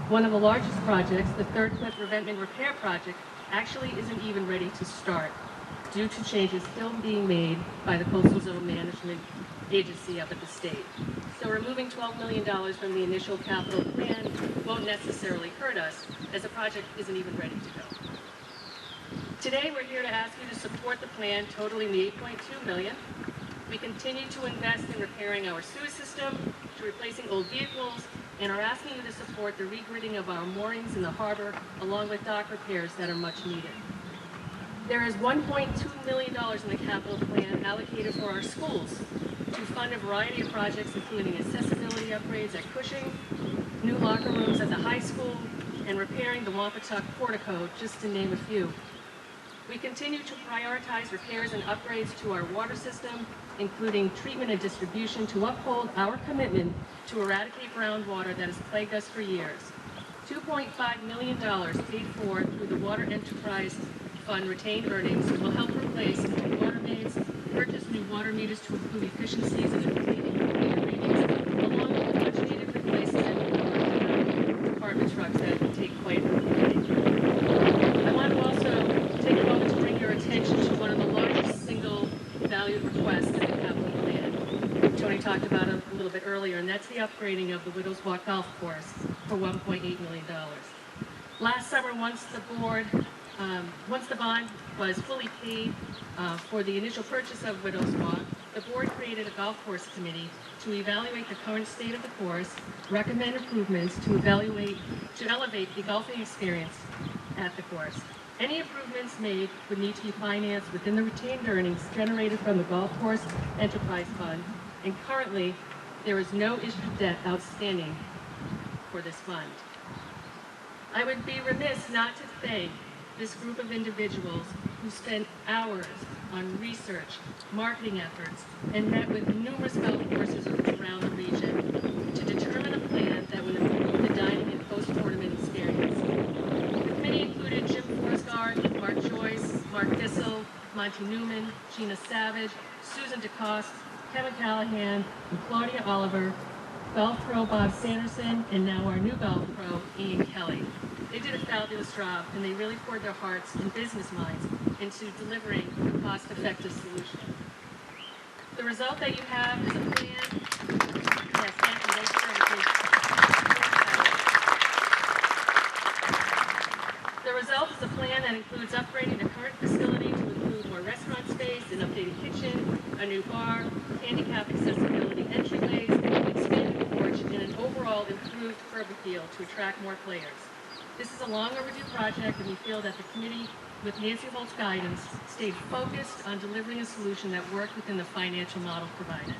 One of the largest projects, the Third Cliff Revetment Repair Project, actually isn't even ready to start, due to changes still being made by the Coastal Zone Management Agency up at the state. So removing $12 million from the initial capital plan won't necessarily hurt us, as the project isn't even ready to go. Today, we're here to ask you to support the plan totaling the $8.2 million. We continue to invest in repairing our sewer system, to replacing old vehicles, and are asking you to support the regridding of our moorings in the harbor, along with dock repairs that are much needed. There is $1.2 million in the capital plan allocated for our schools to fund a variety of projects, including accessibility upgrades at Cushing, new locker rooms at the high school, and repairing the Wampatuck portico, just to name a few. We continue to prioritize repairs and upgrades to our water system, including treatment and distribution, to uphold our commitment to eradicate groundwater that has plagued us for years. $2.5 million paid for through the Water Enterprise Fund retained earnings will help replace water mains, purchase new water meters to improve efficiencies and meter readings, along with the much-needed replacement of department trucks that take quite a bit. I want to also take a moment to bring your attention to one of the largest single valued requests in the capital plan. Tony talked about it a little bit earlier, and that's the upgrading of the Widows Walk Golf Course for $1.8 million. Last summer, once the bond was fully paid for the initial purchase of Widows Walk, the board created a golf course committee to evaluate the current state of the course, recommend improvements to elevate the golfing experience at the course. Any improvements made would need to be financed within the retained earnings generated from the golf course enterprise fund, and currently there is no issued debt outstanding for this fund. I would be remiss not to thank this group of individuals who spent hours on research, marketing efforts, and met with numerous golf courses around the region to determine a plan that would improve the dining and post-tournament experience. The committee included Jim Forsgard, Mark Joyce, Mark Bissell, Monty Newman, Gina Savage, Susan DeCoste, Kevin Callahan, and Claudia Oliver, golf pro Bob Sanderson, and now our new golf pro, Ian Kelly. They did a fabulous job, and they really poured their hearts and business minds into delivering a cost-effective solution. The result that you have is a plan. Yes, thank you. Thank you for everything. The result is a plan that includes upgrading the current facility to include more restaurant space, an updated kitchen, a new bar, handicap accessibility entryways, expanded porch, and an overall improved curb appeal to attract more players. This is a long overdue project, and we feel that the committee, with Nancy Holt's guidance, stayed focused on delivering a solution that worked within the financial model provided.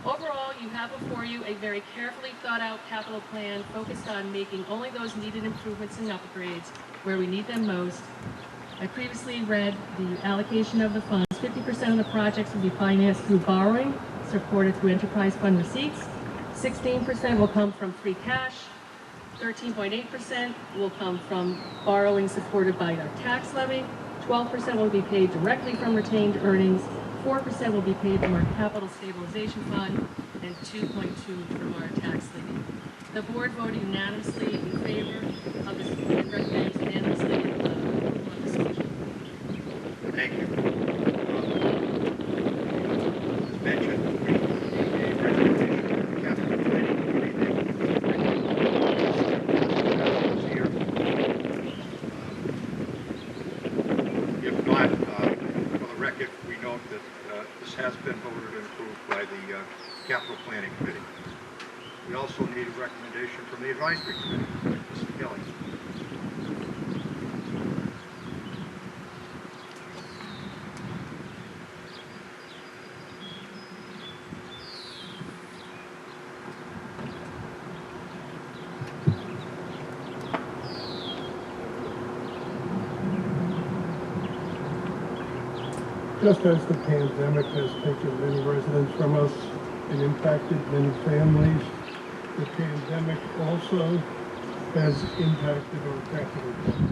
Overall, you have before you a very carefully thought out capital plan focused on making only those needed improvements and upgrades where we need them most. I previously read the allocation of the funds. 50% of the projects will be financed through borrowing, supported through enterprise fund receipts. 16% will come from free cash. 13.8% will come from borrowing supported by our tax levy. 12% will be paid directly from retained earnings. 4% will be paid from our capital stabilization fund, and 2.2% from our tax levy. The board voted unanimously in favor of this and recommends unanimously approval of this motion. Thank you. As mentioned, we gave recommendation to the capital planning committee. If not, for the record, we note that this has been voted and approved by the capital planning committee. We also need a recommendation from the advisory committee, Mr. Kelly. Just as the pandemic has taken many residents from us and impacted many families, the pandemic also has impacted our capital budget.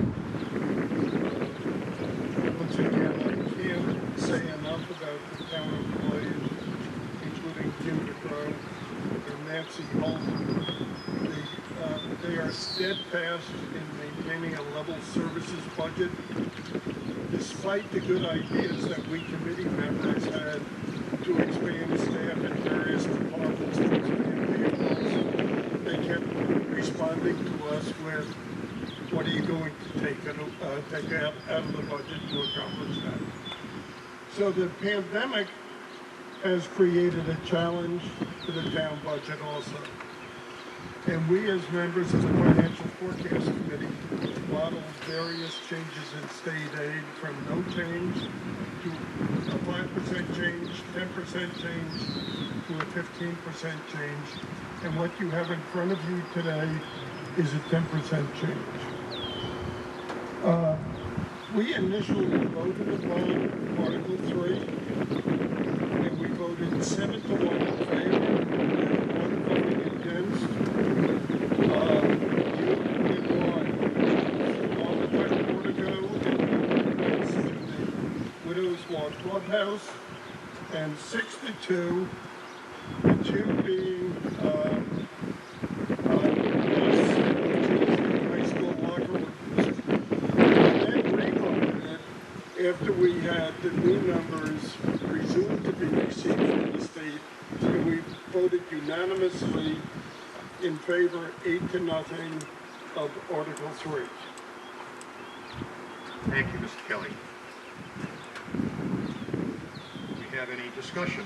Once again, I can't say enough about the town employees, including Jim DeCrow and Nancy Holt. They are steadfast in maintaining a level services budget, despite the good ideas that we committee members had to expand staff in various departments, to expand vehicles. They kept responding to us with, what are you going to take out of the budget to accomplish that? So the pandemic has created a challenge to the town budget also. And we, as members of the Financial Forecast Committee, modeled various changes in state aid from no change to a 5% change, 10% change, to a 15% change. And what you have in front of you today is a 10% change. We initially voted upon Article 3, and we voted 7-1 in favor and 1 voting against. Widows Walk Clubhouse, and 6-2, the 2 being high school locker rooms. And then revoted it after we had the new numbers presumed to be received from the state, and we voted unanimously in favor 8-0 of Article 3. Thank you, Mr. Kelly. Do we have any discussion?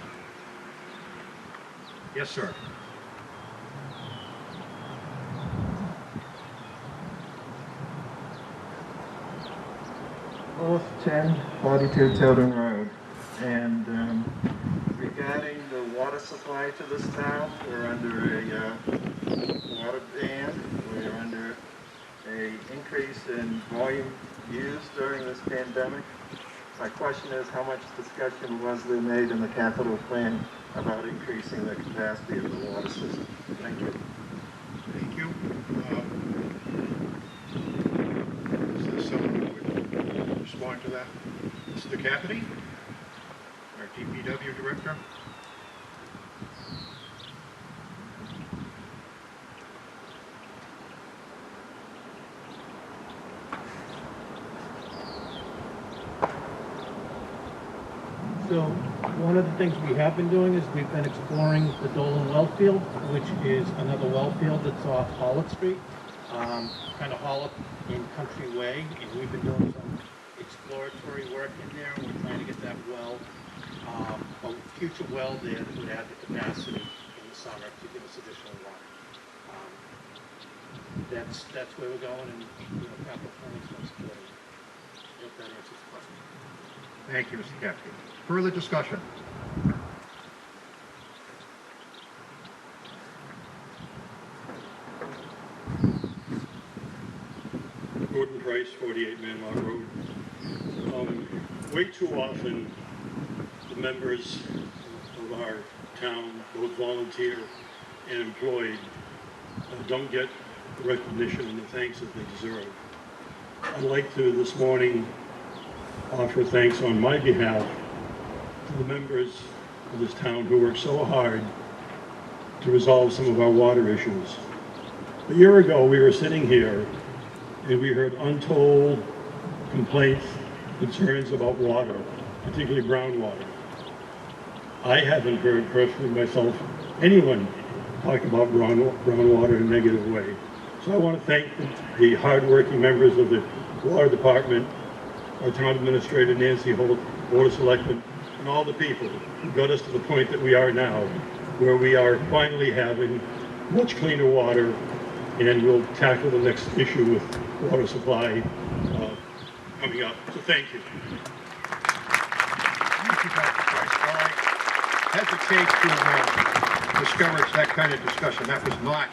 Yes, sir. North 1042 Tilden Road. And regarding the water supply to this town, we're under a water ban. We're under an increase in volume used during this pandemic. My question is, how much discussion was there made in the capital plan about increasing the capacity of the water system? Thank you. Thank you. Is there someone who would respond to that? Mr. Cassidy, our DPW director. So one of the things we have been doing is we've been exploring the Dolan well field, which is another well field that's off Hollitt Street, kind of Hollitt in Country Way, and we've been doing some exploratory work in there. We're trying to get that well, a future well there that would add the capacity in the summer to give us additional water. That's where we're going, and capital planning is going to support it. I hope that answers the question. Thank you, Mr. Cassidy. Further discussion? Gordon Price, 48 Manlock Road. Way too often, the members of our town, both volunteer and employed, don't get the recognition and the thanks that they deserve. I'd like to this morning offer thanks on my behalf to the members of this town who work so hard to resolve some of our water issues. A year ago, we were sitting here and we heard untold complaints, concerns about water, particularly groundwater. I haven't heard personally myself anyone talk about groundwater in a negative way. So I want to thank the hardworking members of the Water Department, our town administrator, Nancy Holt, Board of Selectmen, and all the people who got us to the point that we are now, where we are finally having much cleaner water, and we'll tackle the next issue with water supply coming up. So thank you. Thank you, Dr. Price. Well, I hesitate to discourage that kind of discussion. That was not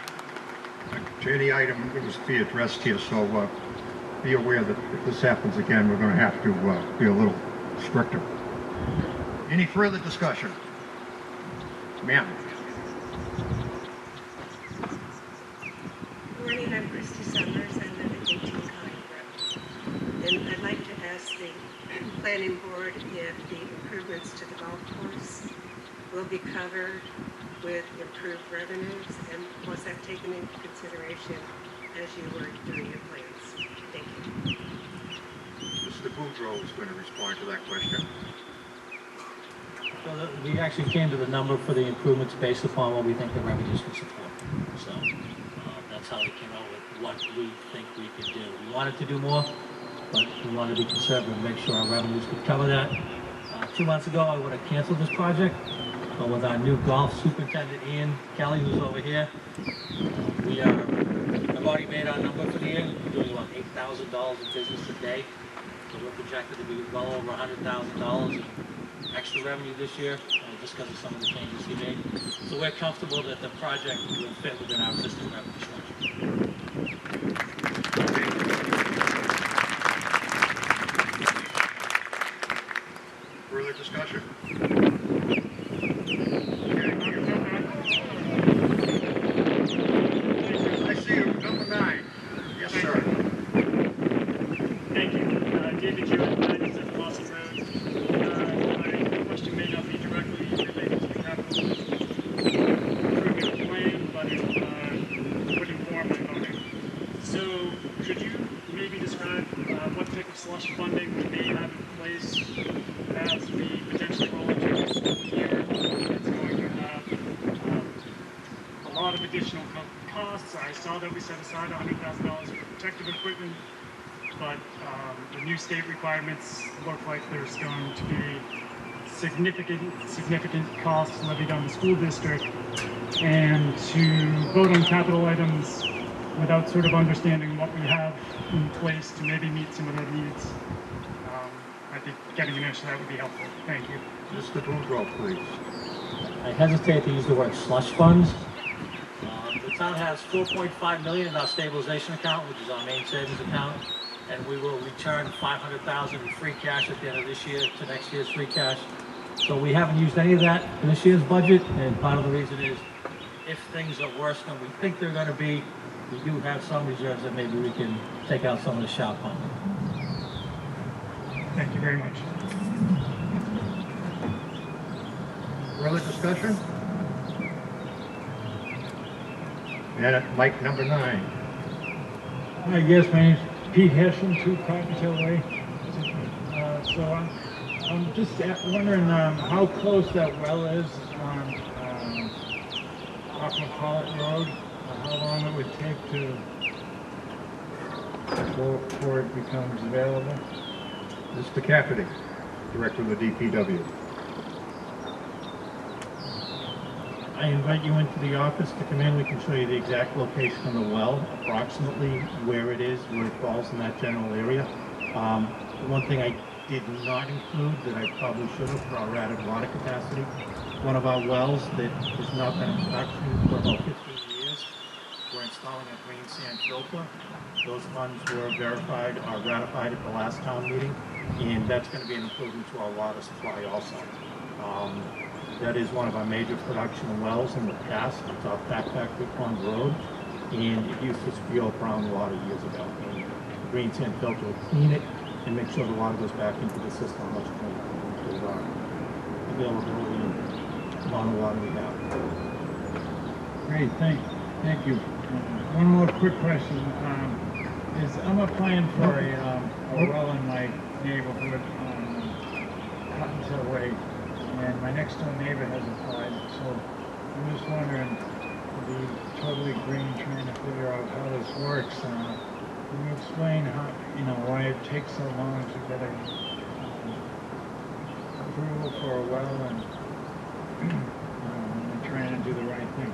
to any item that was to be addressed here, so be aware that if this happens again, we're going to have to be a little stricter. Any further discussion? Ma'am. Good morning, I'm Christy Summers. I live at 18 Connie Brook. And I'd like to ask the planning board if the improvements to the golf course will be covered with improved revenues, and was that taken into consideration as you were doing your plans? Thank you. Mr. Boudreau is going to respond to that question. So we actually came to the number for the improvements based upon what we think the revenues can support. So that's how we came out with what we think we could do. We wanted to do more, but we wanted to be conservative and make sure our revenues could cover that. 2 months ago, I would have canceled this project, but with our new golf superintendent, Ian Kelly, who's over here, I've already made our number for the year. We're doing about $8,000 in business a day. So we're projected to be well over $100,000 in extra revenue this year, just because of some of the changes he made. So we're comfortable that the project will fit within our existing revenue structure. Further discussion? I see you, number 9. Yes, sir. Thank you. David Jewett, 97 Boston Road. My question may not be directly related to the capital improvement plan, but it would inform my voting. So could you maybe describe what type of slush funding we may have in place as we potentially roll into this school year that's going to have saw that we set aside $100,000 for protective equipment, but the new state requirements look like there's going to be significant costs levied on the school district, and to vote on capital items without sort of understanding what we have in place to maybe meet some of their needs, I think getting an answer to that would be helpful. Thank you. Mr. Boudreau, please. I hesitate to use the word slush funds. The town has $4.5 million in our stabilization account, which is our main savings account, and we will return $500,000 in free cash at the end of this year to next year's free cash. So we haven't used any of that in this year's budget, and part of the reason is if things are worse than we think they're going to be, we do have some reserves that maybe we can take out some of the shop on. Thank you very much. Further discussion? And Mike, number 9. Yes, my name's Pete Hessian, 2 Cottontail Way. So I'm just wondering how close that well is on off McCulloch Road. How long it would take before it becomes available? Mr. Cafferty, Director of the DPW. I invite you into the office to come in. We can show you the exact location of the well, approximately where it is, where it falls in that general area. One thing I did not include that I probably should have for our added water capacity, one of our wells that has not been in production for about 15 years, we're installing a green sand filter. Those funds were verified or ratified at the last town meeting, and that's going to be an improvement to our water supply also. That is one of our major production wells in the past. It's off Factory Pond Road, and it used to spew brown water years ago. And the green sand filter will clean it and make sure the water goes back into the system much cleaner to our availability and amount of water we have. Great, thank you. One more quick question. I'm applying for a well in my neighborhood on Cottontail Way, and my next door neighbor has applied, so I'm just wondering, to be totally green, trying to figure out how this works. Can you explain how, why it takes so long to get approval for a well, and I'm trying to do the right thing?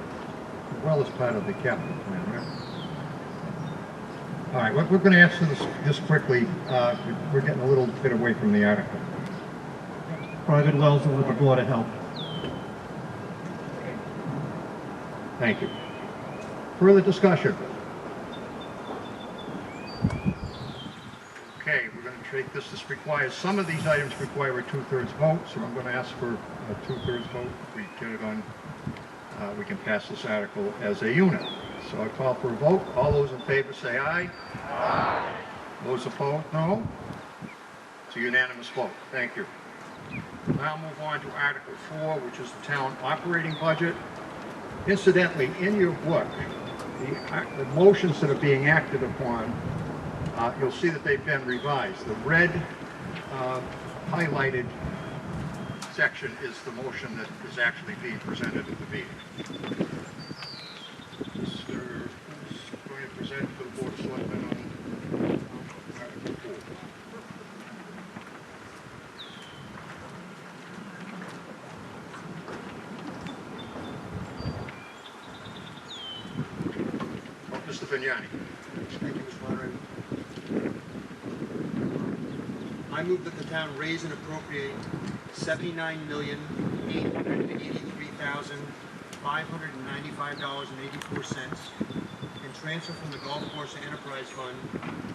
The well is part of the capital plan, right? All right, we're going to answer this quickly. We're getting a little bit away from the article. Private wells are with the Board of Health. Thank you. Further discussion? Okay, we're going to take this. This requires, some of these items require a 2/3 vote, so I'm going to ask for a 2/3 vote. If we get it on, we can pass this article as a unit. So I call for a vote. All those in favor say aye. Aye. Those opposed, no. It's a unanimous vote. Thank you. Now move on to Article 4, which is the town operating budget. Incidentally, in your book, the motions that are being acted upon, you'll see that they've been revised. The red highlighted section is the motion that is actually being presented at the meeting. Who's going to present to the Board of Selectmen on Article 4? Mr. Vignani. Thank you, Mr. Moderator. I move that the town raise and appropriate $79,883,595.84 and transfer from the Golf Course Enterprise Fund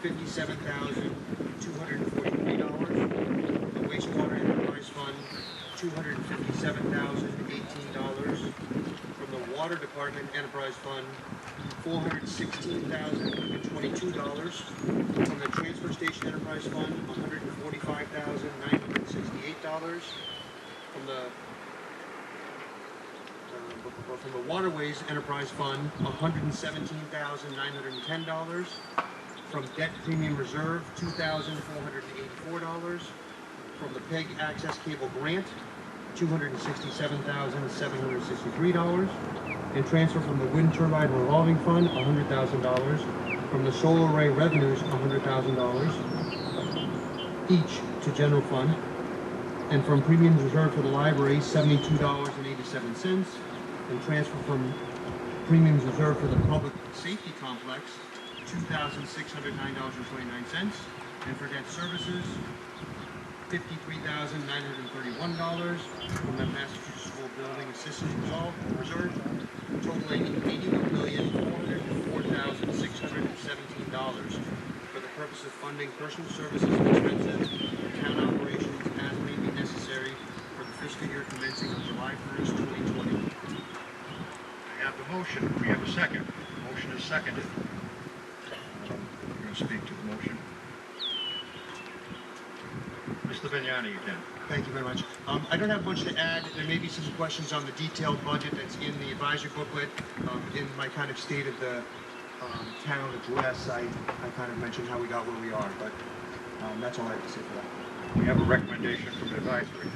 $57,243, the Wastewater Enterprise Fund $257,018, from the Water Department Enterprise Fund $416,022, from the Transfer Station Enterprise Fund $145,968, from the Waterways Enterprise Fund $117,910, from Debt Premium Reserve $2,484, from the PEG Access Cable Grant $267,763, and transfer from the wind turbine revolving fund $100,000, from the solar array revenues $100,000, each to general fund, and from premiums reserved for the library $72.87, and transfer from premiums reserved for the public safety complex $2,609.29, and for debt services $53,931 from the Massachusetts School Building Assistance Reserve, totaling $81,404,617 for the purpose of funding personal services and expenses for town operations as may be necessary for the fiscal year commencing on July 1st, 2020. I have the motion. We have a second. The motion is seconded. You're going to speak to the motion. Mr. Vignani, you can. Thank you very much. I don't have much to add. There may be some questions on the detailed budget that's in the advisory booklet. In my kind of state of the town address, I kind of mentioned how we got where we are, but that's all I have to say for that. We have a recommendation from the advisory.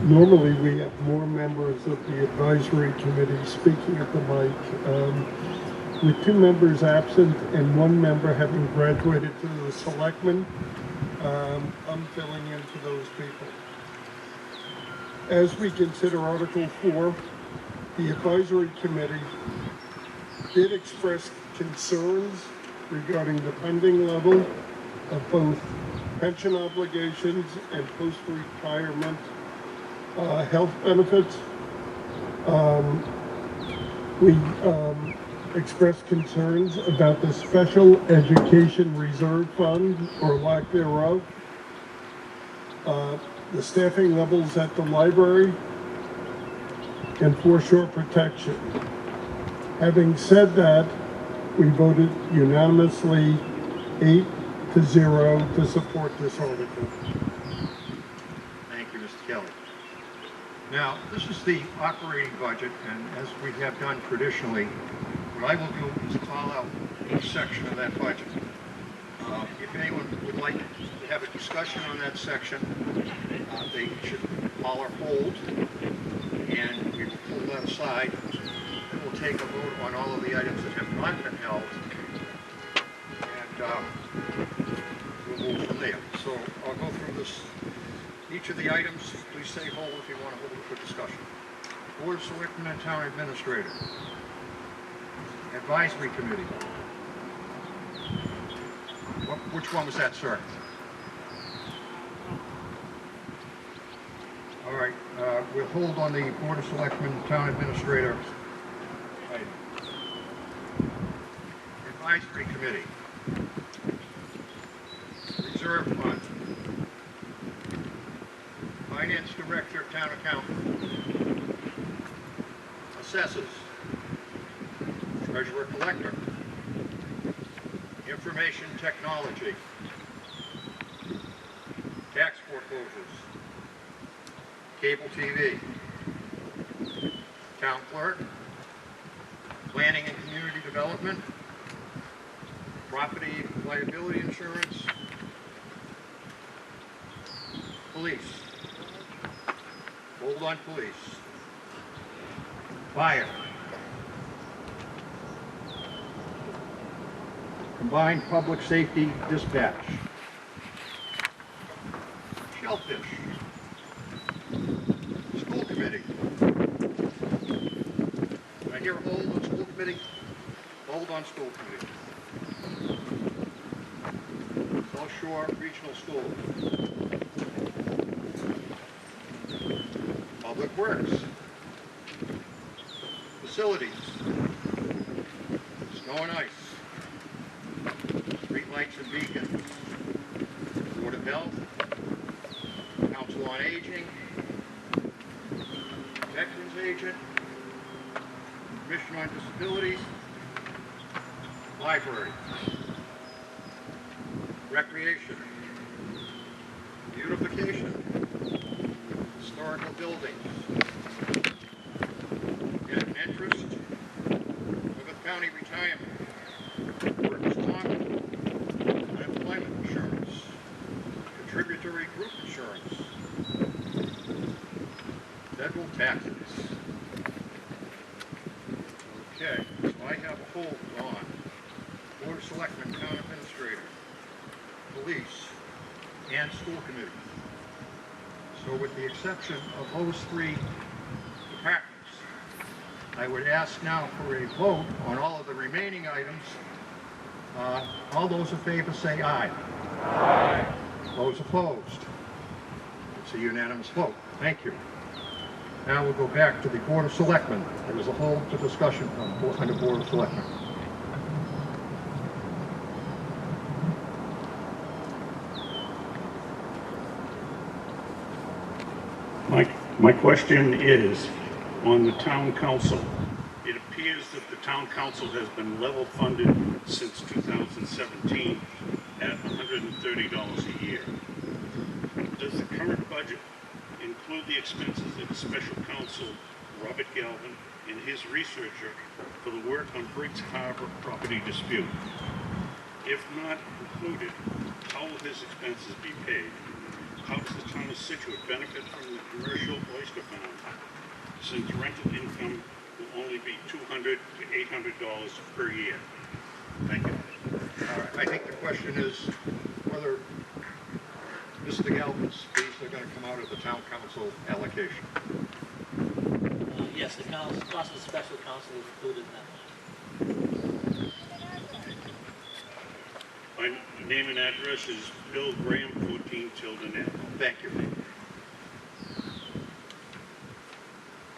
Normally, we have more members of the advisory committee speaking at the mic. With 2 members absent and 1 member having graduated to the selectmen, I'm filling in for those people. As we consider Article 4, the advisory committee did express concerns regarding the funding level of both pension obligations and post-retirement health benefits. We expressed concerns about the Special Education Reserve Fund, or lack thereof, the staffing levels at the library, and foreshore protection. Having said that, we voted unanimously 8-0 to support this article. Thank you, Mr. Kelly. Now, this is the operating budget, and as we have done traditionally, what I will do is call out each section of that budget. If anyone would like to have a discussion on that section, they should call or hold, and we will pull that aside. Then we'll take a vote on all of the items that have not been held, and we'll move from there. So I'll go through this. Each of the items, please say hold if you want to hold it for discussion. Board of Selectmen and Town Administrator. Advisory Committee. Which one was that, sir? All right, we'll hold on the Board of Selectmen and Town Administrator item. Advisory Committee. Reserve Fund. Finance Director, Town Accountant. Assessors. Treasurer Collector. Information Technology. Tax foreclosures. Cable TV. Town Clerk. Planning and Community Development. Property Liability Insurance. Police. Hold on, police. Fire. Combined Public Safety Dispatch. Shellfish. School Committee. Do I hear a hold on School Committee? Hold on School Committee. South Shore Regional School. Public Works. Facilities. Snow and ice. Street lights and beacons. Board of Health. Council on Aging. Veterans Agent. Commission on Disabilities. Library. Recreation. Beautification. Historical buildings. Debt and interest. Plymouth County retirement. Workers' comp. Unemployment insurance. Contributory group insurance. Federal taxes. Okay, so I have a hold on Board of Selectmen, Town Administrator, Police, and School Committee. So with the exception of those three departments, I would ask now for a vote on all of the remaining items. All those in favor say aye. Aye. Those opposed? It's a unanimous vote. Thank you. Now we'll go back to the Board of Selectmen. There was a hold to discussion under Board of Selectmen. My question is, on the town council, it appears that the town council has been level funded since 2017 at $130 a year. Does the current budget include the expenses of the special counsel, Robert Galvin, and his researcher for the work on Briggs Harbor property dispute? If not included, how will his expenses be paid? How does the town of Scituate benefit from the commercial oyster farm, since rental income will only be $200 to $800 per year? Thank you. All right, I think the question is whether Mr. Galvin's fees are going to come out of the town council allocation. Yes, the cost of the special counsel is included in that. My name and address is Bill Graham, 14 Tilden Ave. Thank you.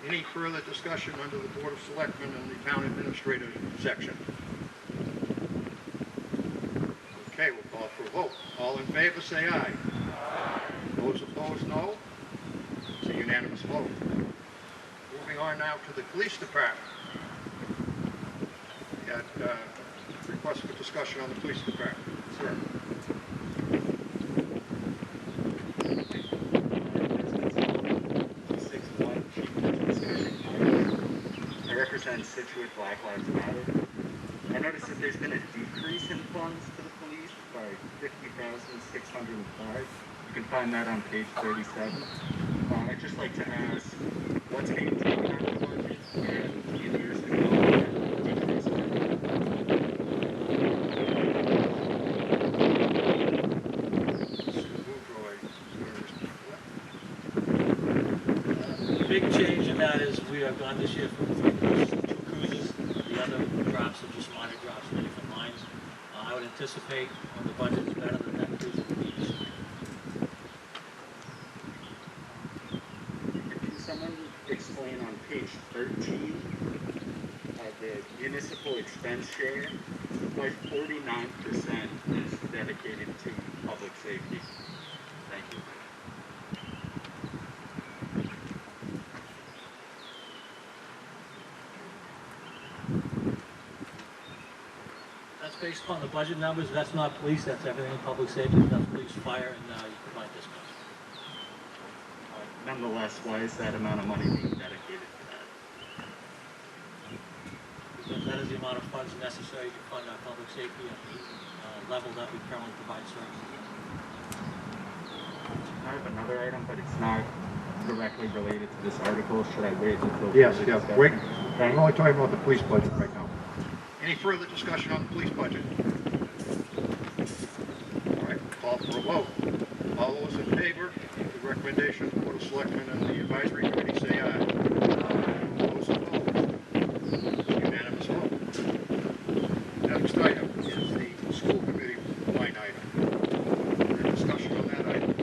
Any further discussion under the Board of Selectmen and the Town Administrator section? Okay, we'll call for a vote. All in favor, say aye. Aye. Those opposed, no. It's a unanimous vote. Moving on now to the Police Department. We had request for discussion on the Police Department. Sir. I represent Scituate Black Lives Matter. I noticed that there's been a decrease in funds to the police by $50,605. You can find that on page 37. I'd just like to ask, what's being taken out of the budget and in years to come, decrease in The big change in that is we have gone this year from 3 cruisers to 2 cruisers. The other drops are just minor drops for different lines. I would anticipate when the budget is better than that cruiser will be this year. Can someone explain on page 13 the municipal expense share? Like 49% is dedicated to public safety. Thank you. That's based upon the budget numbers. That's not police, that's everything in public safety. That's police, fire, and you can find discounts. Nonetheless, why is that amount of money being dedicated to that? Because that is the amount of funds necessary to fund our public safety at the level that we currently provide services. I have another item, but it's not directly related to this article. Should I wait until... Yes, wait. We're only talking about the police budget right now. Any further discussion on the police budget? All right, call for a vote. All those in favor of the recommendation of the Board of Selectmen and the Advisory Committee say aye. Those opposed? It's a unanimous vote. Next item is the School Committee line item. Any discussion on that item?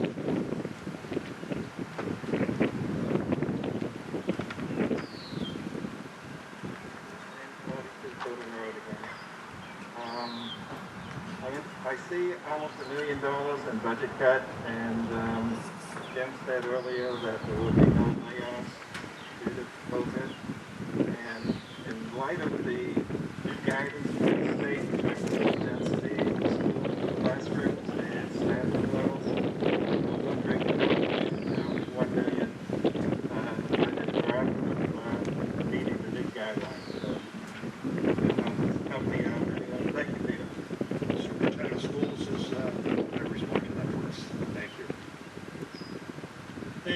I see almost $1 million in budget cut, and Jim said earlier that there will be no layoffs due to COVID. And in light of the new guidance from the state in terms of density, school classrooms, and staffing levels, I'm wondering, $1 million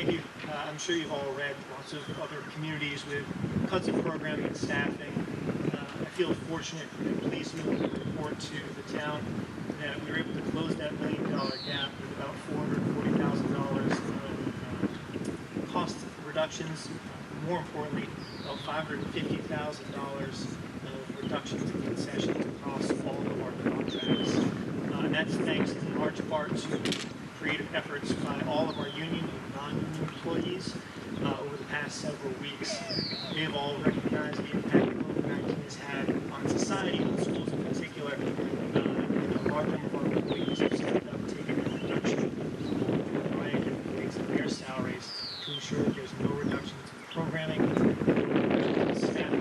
thank you. I'm sure you've all read lots of other communities with cuts of programming and staffing. I feel fortunate and pleased to report to the town that we were able to close that $1 million gap with about $440,000 of cost reductions. More importantly, about $550,000 of reductions in concessions across all of our contracts. And that's thanks in large part to creative efforts by all of our union and non-union employees over the past several weeks. They have all recognized the impact COVID-19 has had on society, and schools in particular. And a large number of our employees have stepped up, taken a reduction in a variety of different ways in their salaries to ensure that there's no reductions in programming, no staff.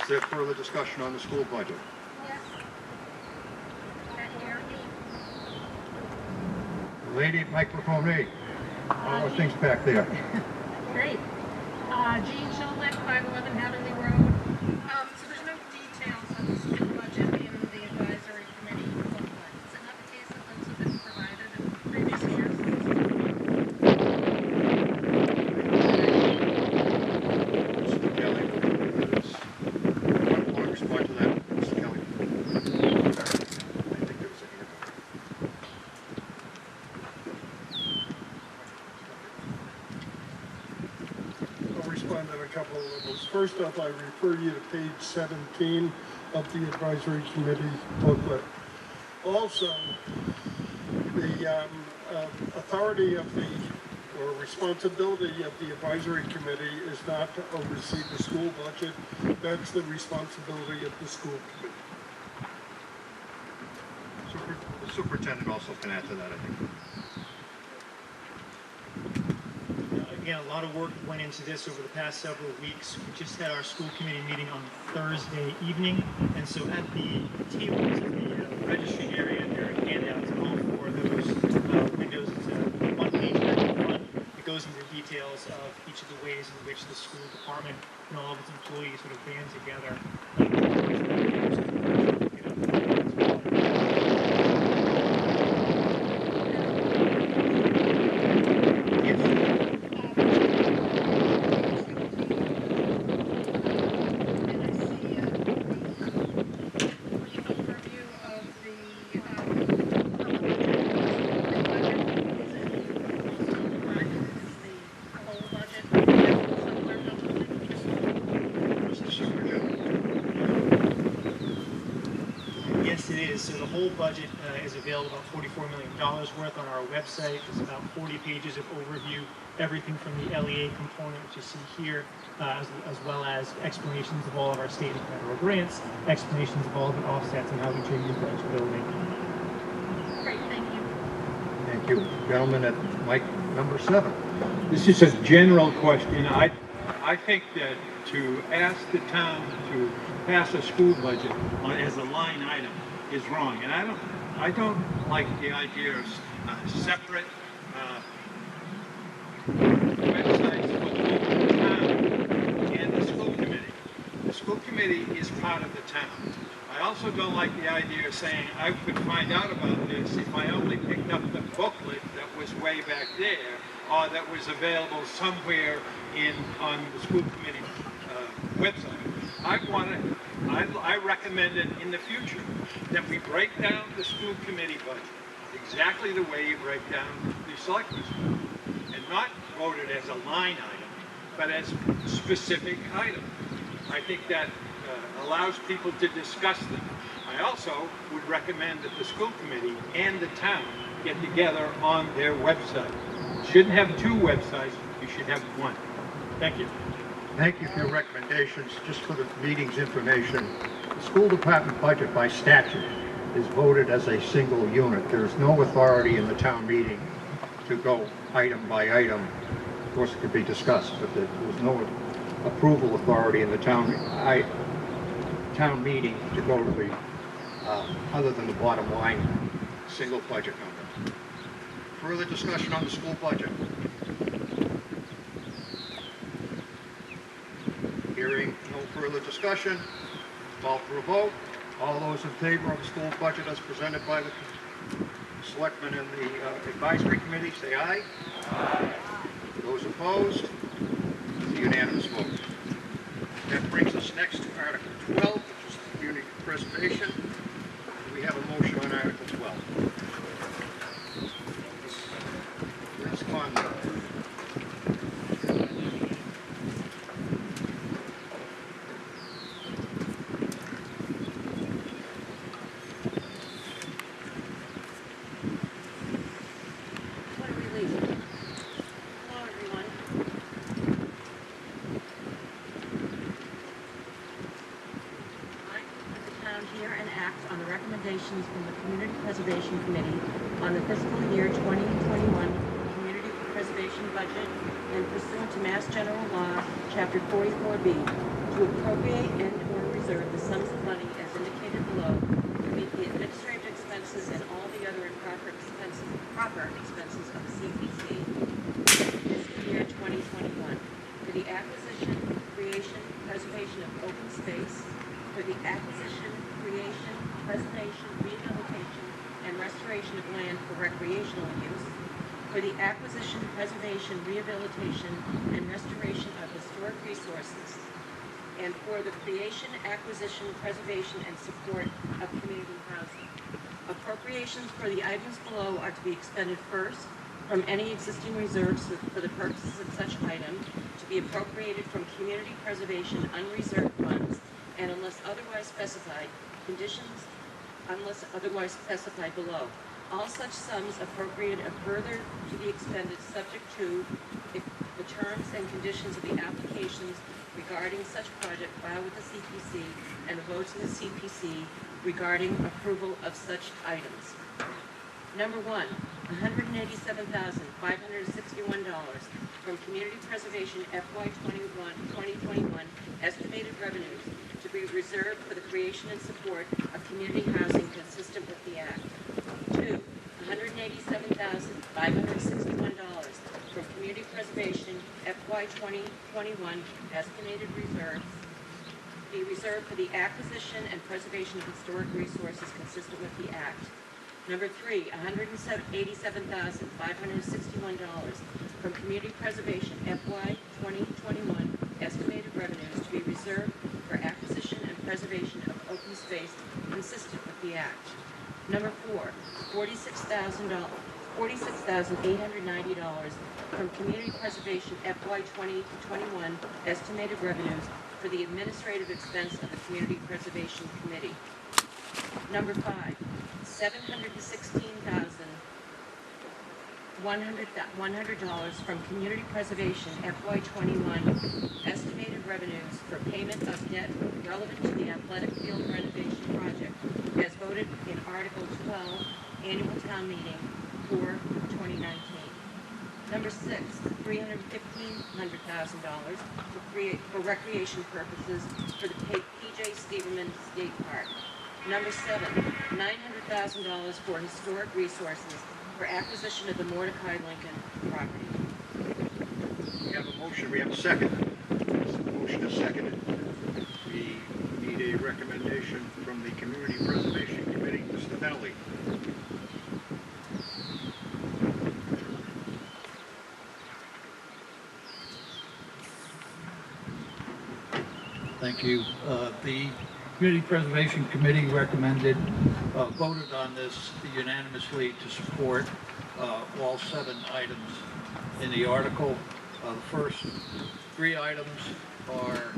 Is there further discussion on the school budget? Yes. Lady at microphone 8. All the things back there. Great. Jean Schulnick, 511 Hadley Road. So there's no details of the school budget in the advisory committee booklet. Is it not the case that those have been provided in previous years? Mr. Kelly, want to respond to that, Mr. Kelly? I think there was a hand up. I'll respond on a couple of levels. First off, I refer you to page 17 of the advisory committee booklet. Also, the authority of the, or responsibility of the advisory committee is not to oversee the school budget. That's the responsibility of the school committee. The superintendent also can add to that, I think. Again, a lot of work went into this over the past several weeks. We just had our school committee meeting on Thursday evening, and so at the tables in the registry area, there are handouts in all four of those windows. It's a one-page front. It goes into the details of each of the ways in which the school department and all of its employees sort of band together. Yes, it is. So the whole budget is available, about $44 million worth on our website. There's about 40 pages of overview, everything from the LEA component, which you see here, as well as explanations of all of our state and federal grants, explanations of all the offsets and how each of these grants will make. Great, thank you. Thank you. Gentleman at mic number 7. This is a general question. I think that to ask the town to pass a school budget as a line item is wrong. And I don't like the idea of separate websites for the town and the school committee. The school committee is part of the town. I also don't like the idea of saying I could find out about this if I only picked up the booklet that was way back there or that was available somewhere on the school committee website. I recommend it in the future that we break down the school committee budget exactly the way you break down the selectmen's budget, and not vote it as a line item, but as specific items. I think that allows people to discuss them. I also would recommend that the school committee and the town get together on their website. You shouldn't have two websites, you should have one. Thank you. Thank you for your recommendations. Just for the meeting's information, the school department budget by statute is voted as a single unit. There's no authority in the town meeting to go item by item. Of course, it could be discussed, but there was no approval authority in the town meeting to go to the, other than the bottom line, single budget number. Further discussion on the school budget? Hearing no further discussion, call for a vote. All those in favor of the school budget as presented by the selectmen and the advisory committee, say aye. Aye. Those opposed? It's a unanimous vote. That brings us next to Article 12, which is community preservation. We have a motion on Article 12. Ms. Conley. What a relief. Hello, everyone. I, the town, hear and act on the recommendations from the Community Preservation Committee on the fiscal year 2021 Community Preservation Budget and pursuant to Mass General Law, Chapter 44B, to appropriate and/or reserve the sums of money as indicated below to meet the administrative expenses and all the other improper expenses of the CPC fiscal year 2021 for the acquisition, creation, preservation of open space, for the acquisition, creation, preservation, rehabilitation, and restoration of land for recreational use, for the acquisition, preservation, rehabilitation, and restoration of historic resources, and for the creation, acquisition, preservation, and support of community housing. Appropriations for the items below are to be expended first from any existing reserves for the purposes of such item, to be appropriated from community preservation unreserved funds, and unless otherwise specified below. All such sums appropriated are further to be expended subject to the terms and conditions of the applications regarding such project filed with the CPC and the votes of the CPC regarding approval of such items. Number one, $187,561 from Community Preservation FY 2021 estimated revenues to be reserved for the creation and support of community housing consistent with the Act. Two, $187,561 from Community Preservation FY 2021 estimated reserves be reserved for the acquisition and preservation of historic resources consistent with the Act. Number three, $187,561 from Community Preservation FY 2021 estimated revenues to be reserved for acquisition and preservation of open space consistent with the Act. Number four, $46,890 from Community Preservation FY 2021 estimated revenues for the administrative expense of the Community Preservation Committee. Number five, $716,100 from Community Preservation FY 21 estimated revenues for payment of debt relevant to the athletic field renovation project as voted in Article 12, Annual Town Meeting for 2019. Number six, $315,000 for recreation purposes for the P.J. Steverman Skate Park. Number seven, $900,000 for historic resources for acquisition of the Mordecai Lincoln property. We have a motion, we have a second. The motion is seconded. We need a recommendation from the Community Preservation Committee. Mr. Bentley. Thank you. The Community Preservation Committee voted on this unanimously to support all 7 items in the article. The first 3 items are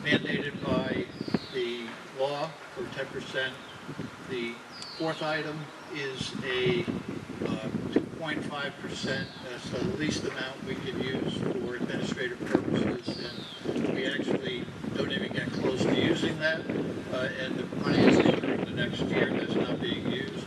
mandated by the law for 10%. The 4th item is a 2.5%. That's the least amount we can use for administrative purposes, and we actually don't even get close to using that, and the money is incurred the next year that's not being used.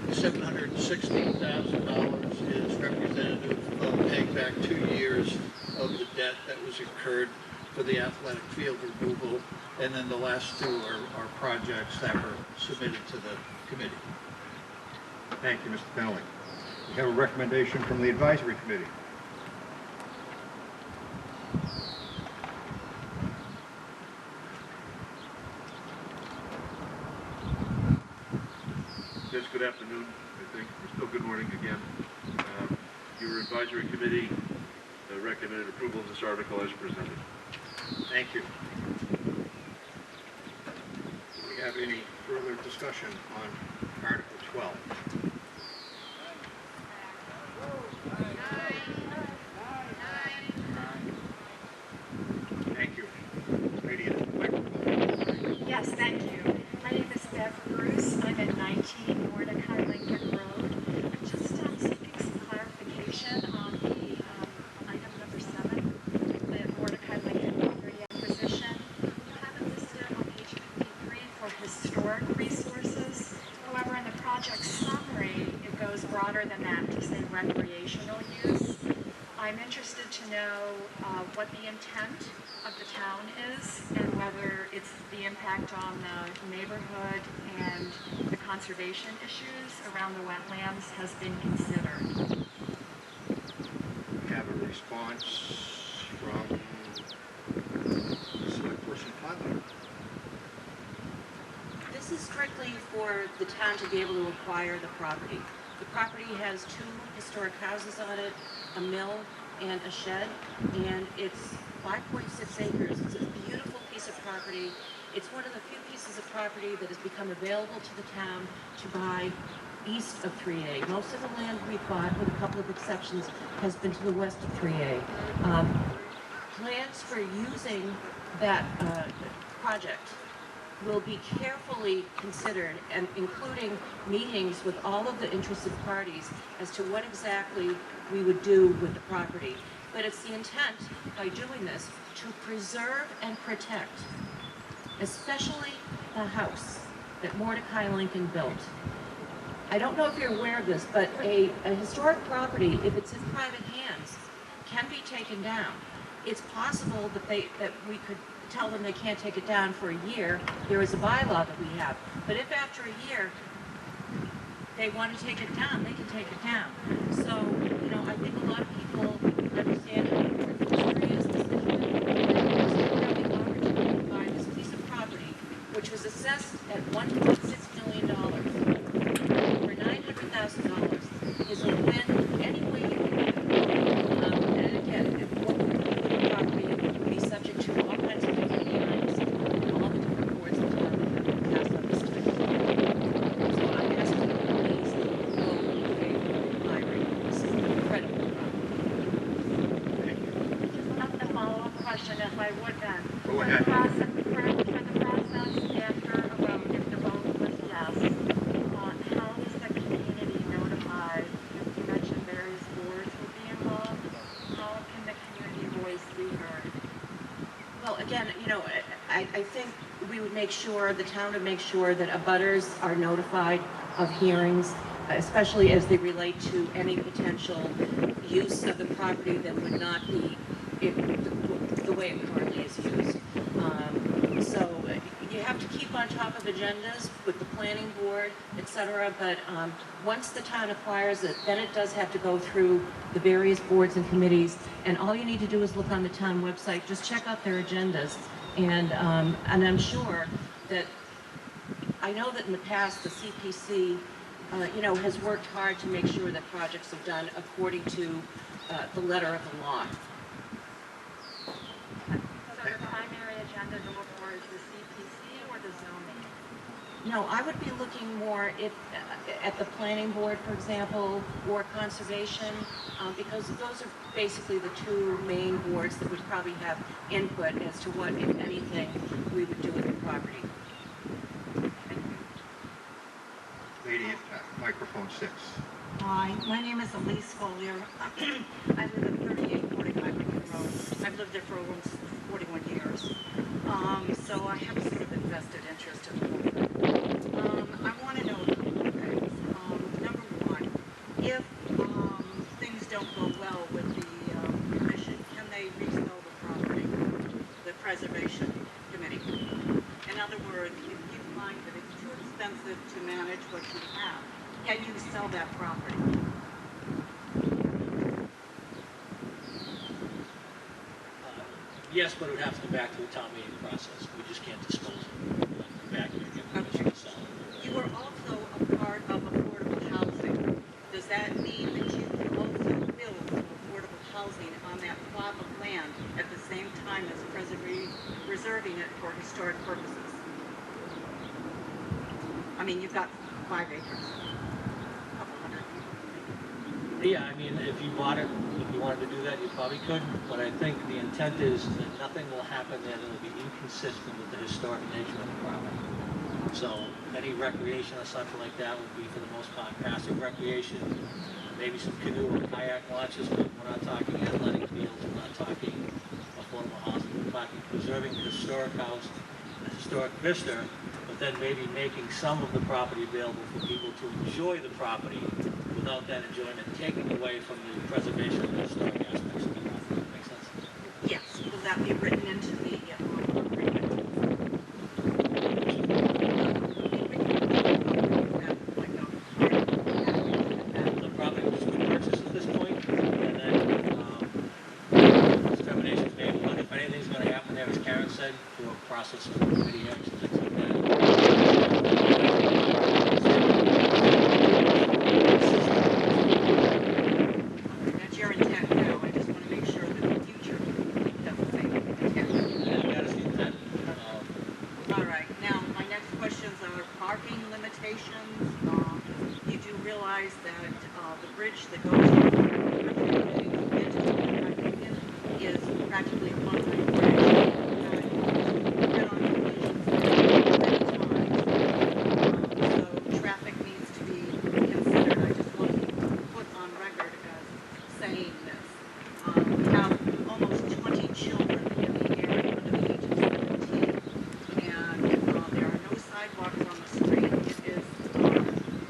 $716,000 is representative of paying back 2 years of the debt that was incurred for the athletic field removal, and then the last 2 are projects that were submitted to the committee. Thank you, Mr. Bentley. We have a recommendation from the Advisory Committee. good afternoon, I think. We're still good morning again. Your advisory committee recommended approval of this article as presented. Thank you. Do we have any further discussion on Article 12? Thank you. Lady at the microphone. Yes, thank you. My name is Bev Bruce. I'm at 19 Mordecai Lincoln Road. I'm just seeking some clarification on the item number 7, the Mordecai Lincoln property acquisition. You have it listed on page 53 for historic resources. However, in the project summary, it goes broader than that to say recreational use. I'm interested to know what the intent of the town is and whether it's the impact on the neighborhood and the conservation issues around the wetlands has been considered. We have a response from Select Person Conley. This is strictly for the town to be able to acquire the property. The property has 2 historic houses on it, a mill, and a shed, and it's 5.6 acres. It's a beautiful piece of property. It's one of the few pieces of property that has become available to the town to buy east of 3A. Most of the land we've bought, with a couple of exceptions, has been to the west of 3A. Plans for using that project will be carefully considered, and including meetings with all of the interested parties as to what exactly we would do with the property. But it's the intent, by doing this, to preserve and protect, especially the house that Mordecai Lincoln built. I don't know if you're aware of this, but a historic property, if it's in private hands, can be taken down. It's possible that we could tell them they can't take it down for a year. There is a bylaw that we have. But if after a year they want to take it down, they can take it down. So, you know, I think a lot of people understand how important history is to Scituate. And the opportunity to buy this piece of property, which was assessed at $1.6 million for $900,000, is a win any way you can get it. And again, if what we do with the property would be subject to all kinds of different hearings and all the different boards that have been passed on this type of thing. So I'm asking you please vote in favor of hiring this incredible property. A follow-up question, if I would then. Go ahead. For the process after a vote, if the vote was yes, how is the community notified? You mentioned various boards will be involved. How can the community voice be heard? Well, again, you know, I think we would make sure, the town would make sure that abutters are notified of hearings, especially as they relate to any potential use of the property that would not be the way it currently is used. So you have to keep on top of agendas with the planning board, etc. But once the town acquires it, then it does have to go through the various boards and committees. And all you need to do is look on the town website, just check out their agendas. And I'm sure that, I know that in the past, the CPC, you know, has worked hard to make sure that projects are done according to the letter of the law. So the primary agenda to look for is the CPC or the zoning? No, I would be looking more at the planning board, for example, or conservation, because those are basically the 2 main boards that would probably have input as to what, if anything, we would do with the property. Lady at microphone 6. Hi, my name is Elise Follier. I live at 38 Mordecai Lincoln Road. I've lived there for almost 41 years. So I have a sort of invested interest in the whole thing. I want to know a couple of things. Number one, if things don't go well with the commission, can they resell the property, the preservation committee? In other words, if you find that it's too expensive to manage what you have, can you sell that property? Yes, but it would have to go back to the town meeting process. We just can't dispose of it. We'll have to go back here and get permission to sell it. You were also a part of a it for historic purposes? I mean, you've got 5 acres, a couple hundred people. Yeah, I mean, if you bought it, if you wanted to do that, you probably could, but I think the intent is that nothing will happen there that will be inconsistent with the historic nature of the property. So any recreation or something like that would be, for the most part, passive recreation, maybe some canoe or kayak launches, but we're not talking athletic fields, we're not talking affordable housing, we're talking preserving the historic house, the historic vista, but then maybe making some of the property available for people to enjoy the property without that enjoyment taking away from the preservation of the historic aspects of the property. Makes sense? Yes, will that be written into the agreement? The property was purchased at this point, and then determinations made, but if anything's going to happen there, as Karen said, through a process of committee hearings and things like That's your intent now. I just want to make sure that in the future that's the same intent. That is the intent. All right. Now, my next questions are parking limitations. You do realize that the bridge that goes from into the is practically a one-way bridge. So traffic needs to be considered. I just want to put on record as saying this. We have almost 20 children in the area under the age of 17, and there are no sidewalks on the street. It is,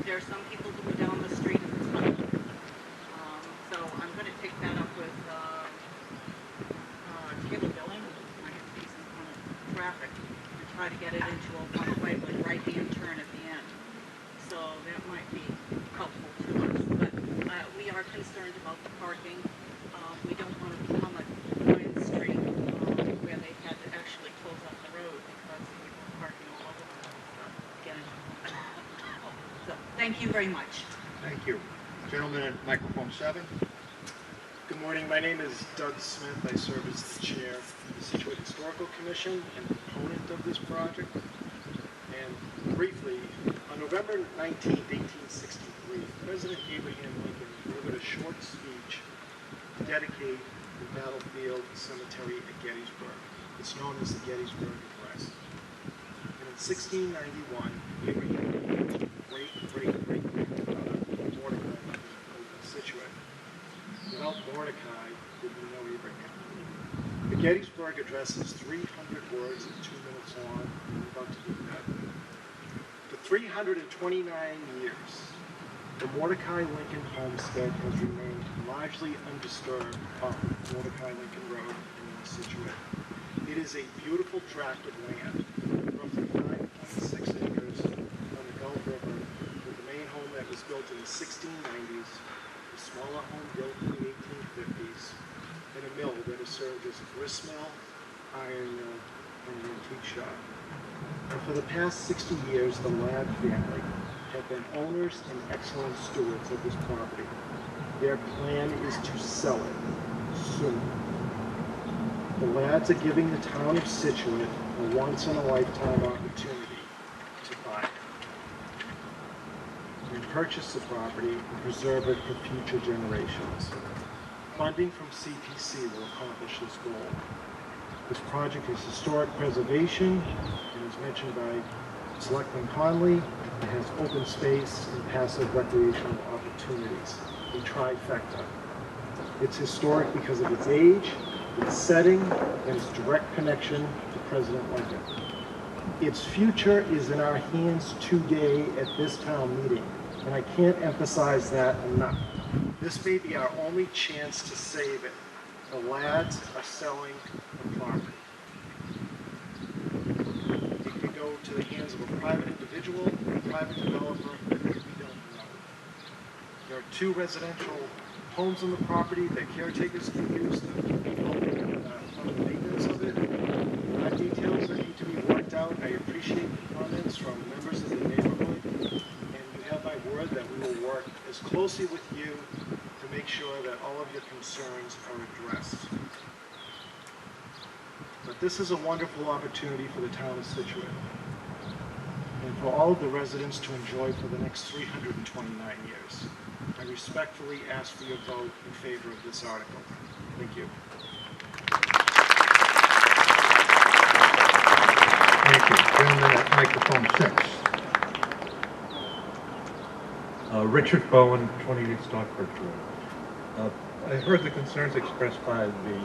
there are some people who go down the street and it's not. So I'm going to take that up with cable billing. I have to do some kind of traffic and try to get it into a one-way with right-hand turn at the end. So that might be helpful to us. But we are concerned about the parking. We don't want to become a Ryan Street where they had to actually close off the road because people were parking all over the place. Again, so thank you very much. Thank you. Gentleman at microphone 7. Good morning. My name is Doug Smith. I serve as the chair of the Scituate Historical Commission and proponent of this project. And briefly, on November 19, 1863, President Abraham Lincoln delivered a short speech to dedicate the battlefield cemetery at Gettysburg. It's known as the Gettysburg Address. And in 1691, Abraham Lincoln's great-great-great-grandfather, Mordecai Lincoln, lived in Scituate. Without Mordecai, did we know Abraham? The Gettysburg Address is 300 words and 2 minutes long, and we're about to do that. For 329 years, the Mordecai Lincoln homestead has remained largely undisturbed off of Mordecai Lincoln Road in Scituate. It is a beautiful tract of land, roughly 5.6 acres on the Gulf River, with the main home that was built in the 1690s, a smaller home built in the 1850s, and a mill that has served as a grist mill, iron mill, and an antique shop. And for the past 60 years, the Ladd family have been owners and excellent stewards of this property. Their plan is to sell it soon. The Ladds are giving the town of Scituate a once-in-a-lifetime opportunity to buy it and purchase the property and preserve it for future generations. Funding from CPC will accomplish this goal. This project is historic preservation and is mentioned by Selectman Conley. It has open space and passive recreational opportunities, a trifecta. It's historic because of its age, its setting, and its direct connection to President Lincoln. Its future is in our hands today at this town meeting, and I can't emphasize that enough. This may be our only chance to save it. The Ladds are selling the property. It could go to the hands of a private individual, a private developer, we don't know. There are 2 residential homes on the property that caretakers can use to fund the maintenance of it. There are details that need to be worked out. I appreciate the comments from members of the neighborhood, and you have my word that we will work as closely with you to make sure that all of your concerns are addressed. But But this is a wonderful opportunity for the town of Scituate and for all of the residents to enjoy for the next 329 years. I respectfully ask for your vote in favor of this article. Thank you. Thank you. Gentleman at microphone 6. Richard Bowen, 28 Stockbridge Road. I heard the concerns expressed by the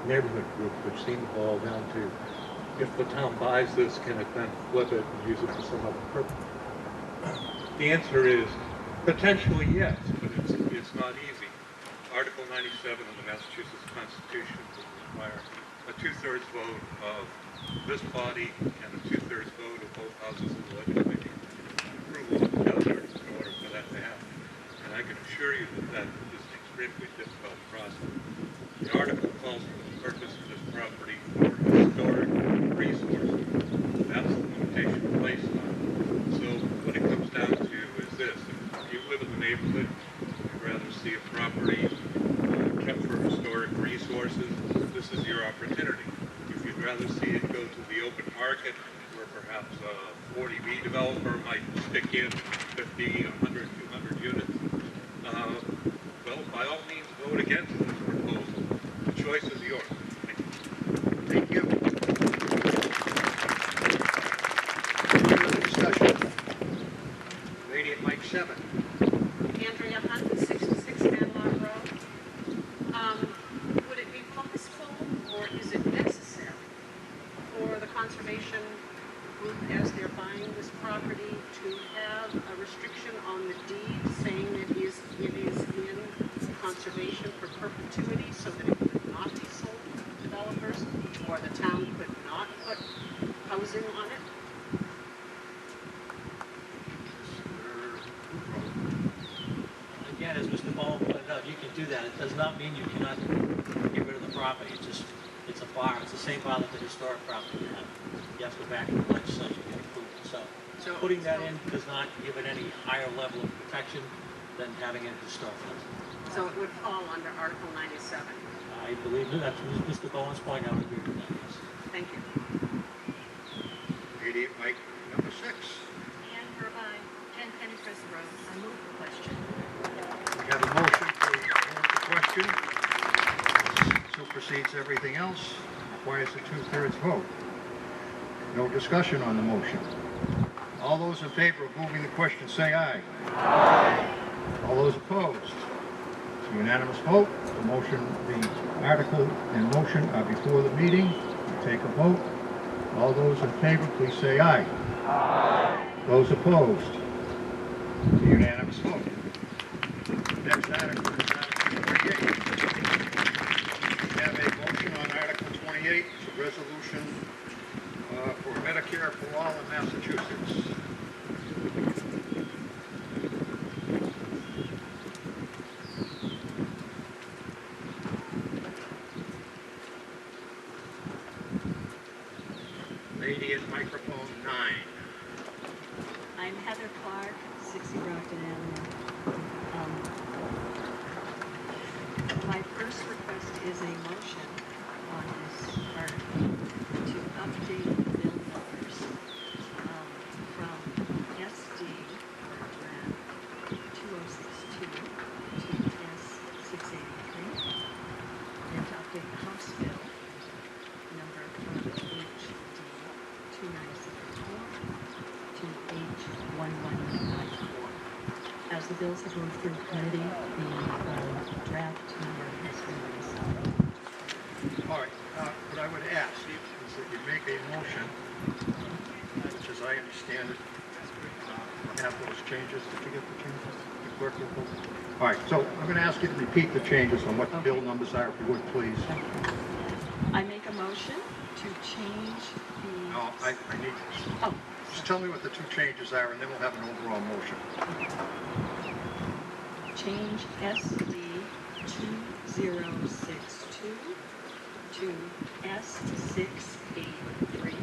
neighborhood group, which seem to boil down to if the town buys this, can it then flip it and use it for some other purpose? The answer is potentially yes, but it's not easy. Article 97 of the Massachusetts Constitution would require a 2/3 vote of this body and a 2/3 vote of both houses of the legislature approval of the other in order for that to happen. And I can assure you that that is an extremely difficult process. The article calls for the purpose of this property for historic resources. That's the limitation placed on it. So what it comes down to is this. If you live in the neighborhood, you'd rather see a property kept for historic resources, this is your opportunity. If you'd rather see it go to the open market, where perhaps a 40B developer might stick in 50, 100, 200 units, well, by all means, vote against this proposal. The choice is yours. Thank you. Any other discussion? Lady at mic 7. Andrea Hunt, 66 Manlock Road. Would it be possible, or is it necessary, for the conservation group, as they're buying this property, to have a restriction on the deed saying that it is in conservation for perpetuity, so that it could not be sold to developers, or the town could not put housing on it? Again, as Mr. Bowen pointed out, you can do that. It does not mean you cannot get rid of the property. It's a bar. It's the same bar that the historic property you have. You have to go back to the legislature to get approval. So putting that in does not give it any higher level of protection than having it historic. So it would fall under Article 97. I believe that's Mr. Bowen's point. I would agree with that, yes. Thank you. Lady at mic number 6. Ann Burbine, 10 Pennycrest Road. I move the question. We have a motion to move the question. Supersedes everything else. Requires a 2/3 vote. No discussion on the motion. All those in favor of moving the question say aye. Aye. All those opposed? It's a unanimous vote. The motion, the article and motion are before the meeting. We take a vote. All those in favor, please say aye. Aye. Those opposed? It's a unanimous vote. Next article is Article 28. We have a motion on Article 28. It's a resolution for Medicare for all in Massachusetts. Lady at microphone 9. I'm Heather Clark, 60 Brockton Avenue. My first request is a motion on this article to update the bill numbers from SD, or draft 2062, to S683, and to update the House bill number from HD 2974 to H11994. As the bills have moved through committee, the draft number has been resolved. All right, what I would ask is that you make a motion, which as I understand it, have those changes. Did you get the changes? The clerk will vote. All right, so I'm going to ask you to repeat the changes on what the bill numbers are, if you would, please. I make a motion to change the... No, I need... Oh. Just tell me what the two changes are, and then we'll have an overall motion. Change SD 2062 to S683.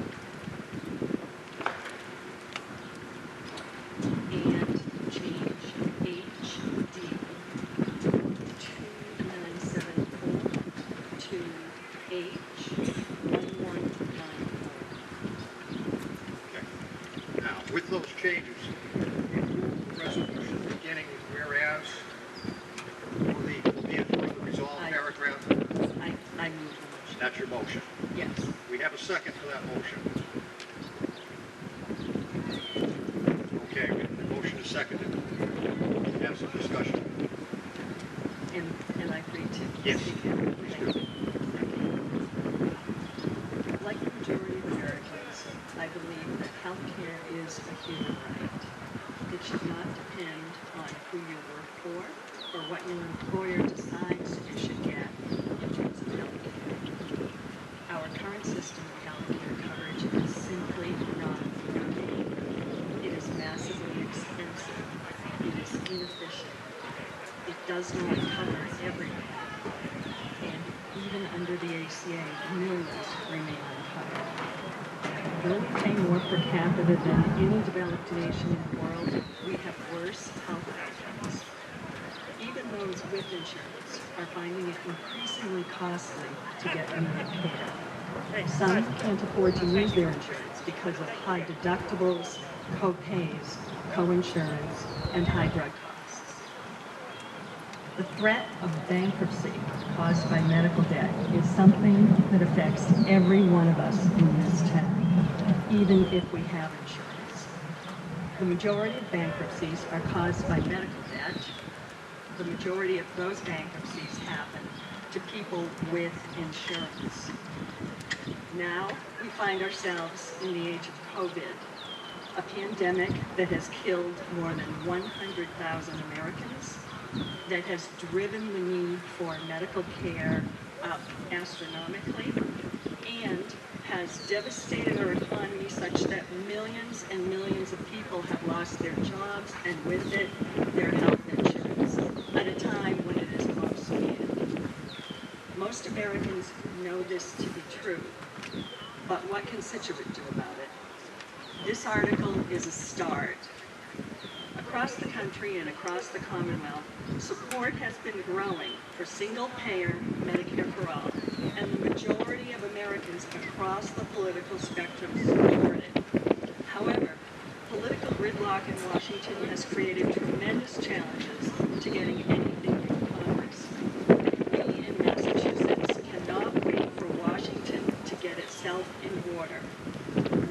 And change HD 2974 to H11994. With those changes, resolution beginning with whereas, will be a further resolved paragraph? I move the motion. That's your motion. Yes. We have a second for that motion. Okay, the motion is seconded. Have some discussion. And I agree to. Yes, please do. Like the majority of Americans, I believe that health care is a human right. It should not depend on who you work for or what your employer decides you should get in terms of health care. Our current system of health care coverage is simply not working. It is massively expensive. It is inefficient. It does not cover everyone. And even under the ACA, millions remain uncovered. Though we pay more per capita than any developed nation in the world, we have worse health outcomes. Even those with insurance are finding it increasingly costly to get immediate care. Some can't afford to use their insurance because of high deductibles, co-pays, co-insurance, and high drug costs. The threat of bankruptcy caused by medical debt is something that affects every one of us in this town, even if we have insurance. The majority of bankruptcies are caused by medical debt. The majority of those bankruptcies happen to people with insurance. Now we find ourselves in the age of COVID, a pandemic that has killed more than 100,000 Americans, that has driven the need for medical care up astronomically, and has devastated our economy such that millions and millions of people have lost their jobs and with it their health insurance at a time when it is most needed. Most Americans know this to be true, but what can Scituate do about it? This article is a start. Across the country and across the Commonwealth, support has been growing for single-payer Medicare for all, and the majority of Americans across the political spectrum support it. However, political gridlock in Washington has created tremendous challenges to getting anything through Congress. We in Massachusetts cannot wait for Washington to get itself in order.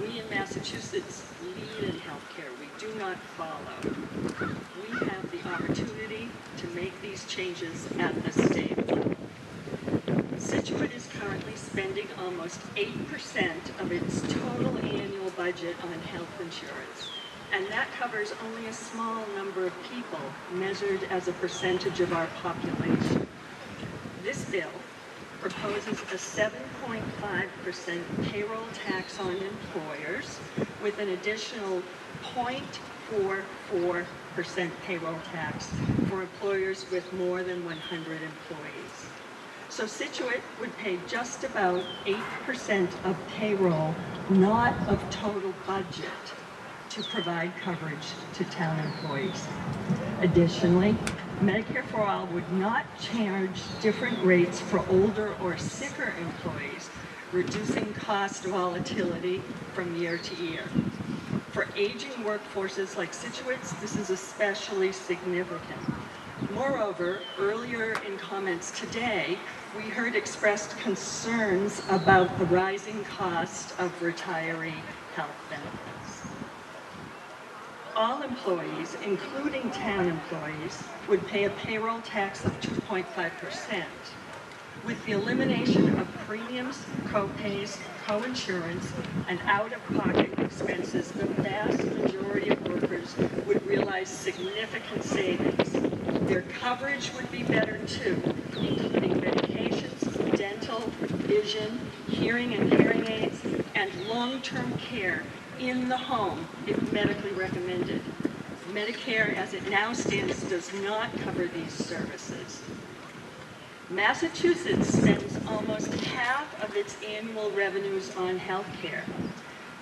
We in Massachusetts lead in healthcare. We do not follow. We have the opportunity to make these changes at the state level. Scituate is currently spending almost 8% of its total annual budget on health insurance, and that covers only a small number of people measured as a percentage of our population. This bill proposes a 7.5% payroll tax on employers with an additional 0.44% payroll tax for employers with more than 100 employees. So Scituate would pay just about 8% of payroll, not of total budget, to provide coverage to town employees. Additionally, Medicare for All would not charge different rates for older or sicker employees, reducing cost volatility from year to year. For aging workforces like Scituate's, this is especially significant. Moreover, earlier in comments today, we heard expressed concerns about the rising cost of retiree health benefits. All employees, including town employees, would pay a payroll tax of 2.5%. With the elimination of premiums, co-pays, co-insurance, and out-of-pocket expenses, the vast majority of workers would realize significant savings. Their coverage would be better too, including medications, dental, vision, hearing and hearing aids, and long-term care in the home if medically recommended. Medicare, as it now stands, does not cover these services. Massachusetts spends almost half of its annual revenues on health care.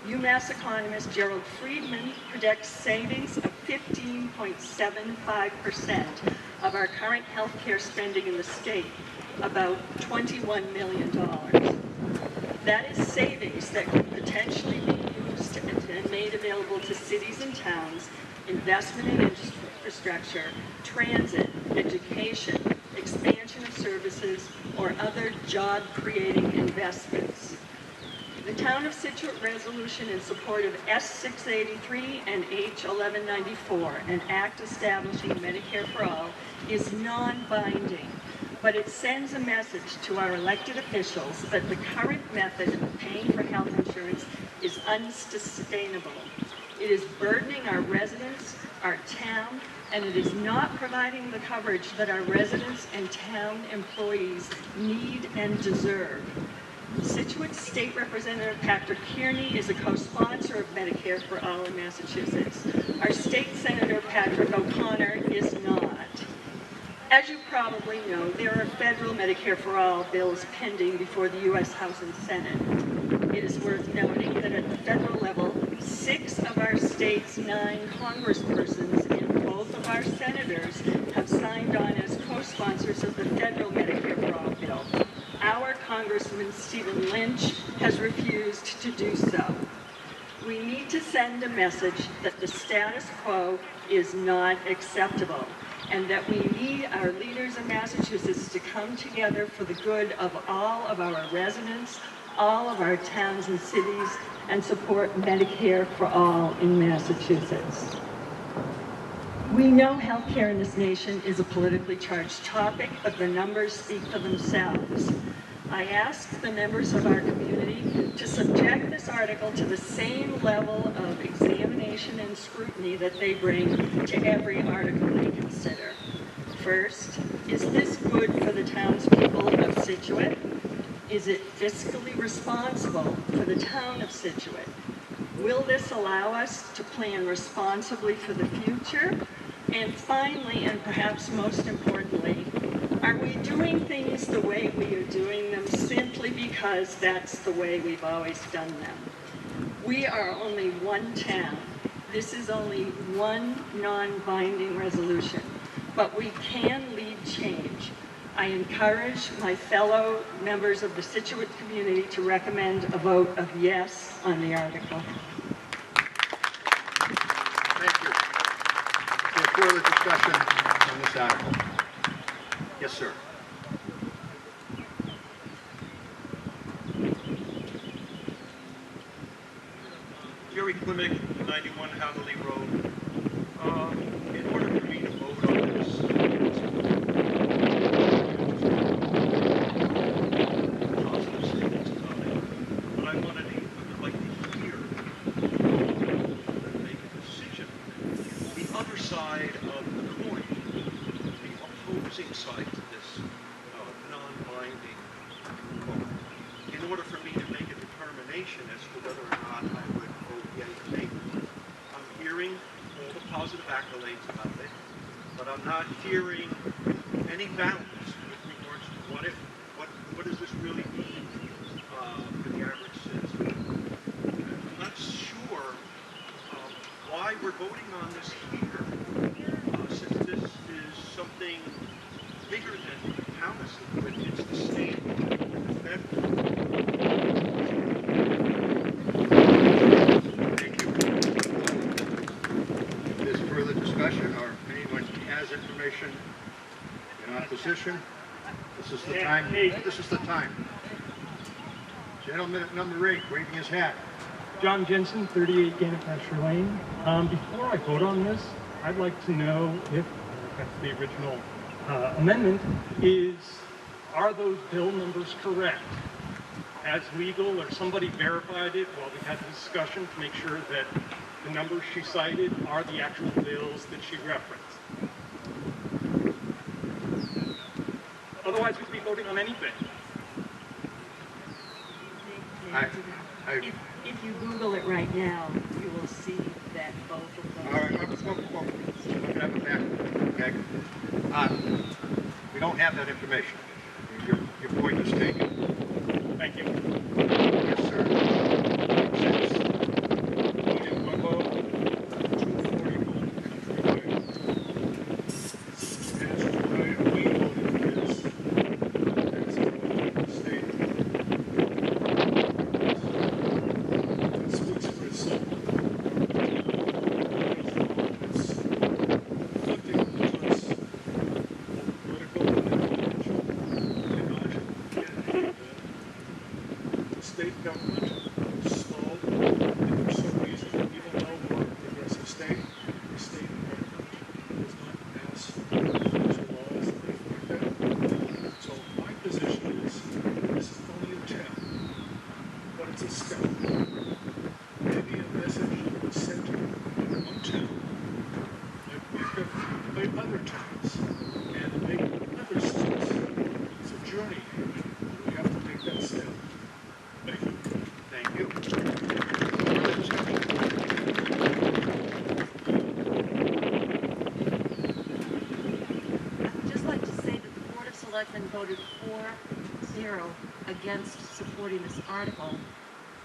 UMass economist Gerald Friedman predicts savings of 15.75% of our current health care spending in the state, about $21 million. That is savings that could potentially be used and made available to cities and towns, investment in infrastructure, transit, education, expansion of services, or other job-creating investments. The Town of Scituate resolution in support of S-683 and H-1194, an act establishing Medicare for All, is non-binding, but it sends a message to our elected officials that the current method of paying for health insurance is unsustainable. It is burdening our residents, our town, and it is not providing the coverage that our residents and town employees need and deserve. Scituate State Representative Patrick Kearney is a co-sponsor of Medicare for All in Massachusetts. Our state senator, Patrick O'Connor, is not. As you probably know, there are federal Medicare for All bills pending before the U.S. House and Senate. It is worth noting that at the federal level, 6 of our state's 9 congresspersons and both of our senators have signed on as co-sponsors of the federal Medicare for All bill. Our Congressman Stephen Lynch has refused to do so. We need to send a message that the status quo is not acceptable, and that we need our leaders in Massachusetts to come together for the good of all of our residents, all of our towns and cities, and support Medicare for All in Massachusetts. We know healthcare in this nation is a politically charged topic, but the numbers speak for themselves. I ask the members of our community to subject this article to the same level of examination and scrutiny that they bring to every article they consider. First, is this good for the townspeople of Scituate? Is it fiscally responsible for the town of Scituate? Will this allow us to plan responsibly for the future? And finally, and perhaps most importantly, are we doing things the way we are doing them simply because that's the way we've always done them? We are only one town. This is only one non-binding resolution, but we can lead change. I encourage my fellow members of the Scituate community to recommend a vote of yes on the article. Thank you. Is there further discussion on this article? Yes, sir. Jerry Klimek, 91 Hatherley Road. In order for me to vote on this, positive statements about it, but I would like to hear and make a decision. The other side of the coin, the opposing side to this non-binding vote, in order for me to make a determination as to whether or not I would vote yea or nay. I'm hearing all the positive accolades about it, but I'm not hearing any balance with regards to what does this really mean for the average citizen. I'm not sure why we're voting on this here, since this is something bigger than the town of Scituate. It's the state and the federal. Thank you. If there's further discussion or anyone has information in opposition, this is the time. This is the time. Gentleman at number 8, waving his hat. John Jensen, 38 Gannett Pasture Lane. Before I vote on this, I'd like to know if that's the original amendment, are those bill numbers correct? As legal, or somebody verified it while we had the discussion to make sure that the numbers she cited are the actual bills that she referenced? Otherwise, we could be voting on anything. If you Google it right now, you will see that both of those. All right, look at the back. Okay. We don't have that information. Your point is taken. Thank you. Yes, sir. William Wimbo, 240 Country Way. As we voted this, as the state, it speaks for itself. voted 4-0 against supporting this article,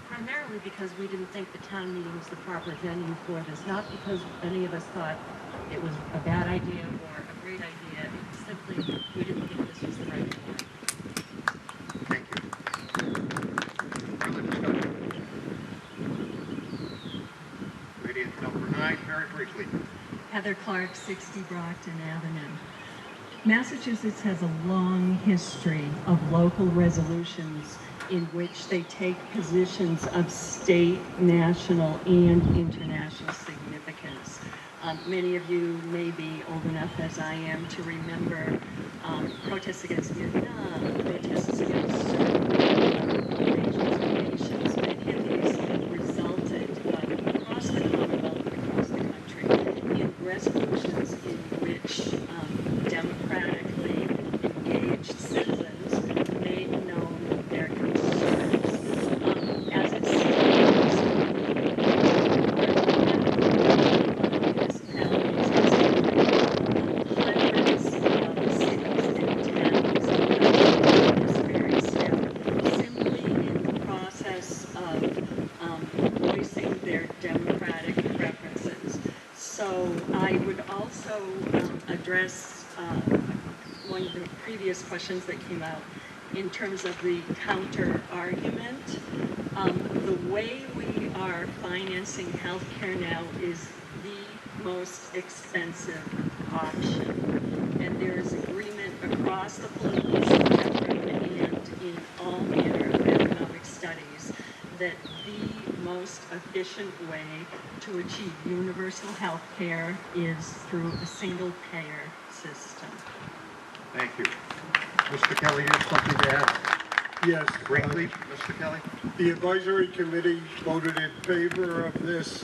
primarily because we didn't think the town meeting was the proper venue for this, not because any of us thought it was a bad idea or a great idea. It's simply we didn't think this was the right forum. Thank you. Further discussion? Lady at number 9, very briefly. Heather Clark, 60 Brockton Avenue. Massachusetts has a long history of local resolutions in which they take positions of state, national, and international significance. Many of you may be old enough as I am to remember protests against Vietnam, protests against certain regions and nations. Many of these resulted across the Commonwealth and across the country in resolutions in which democratically engaged citizens made known their concerns. As it stands, hundreds of cities and towns are this very step, simply in the process of voicing their democratic preferences. So I would also address one of the previous questions that came out in terms of the counter argument. The way we are financing healthcare now is the most expensive option. And there is agreement across the political spectrum and in all manner of economic studies that the most efficient way to achieve universal health care is through a single-payer system. Thank you. Mr. Kelly, you have something to add? Yes. Briefly, Mr. Kelly? The advisory committee voted in favor of this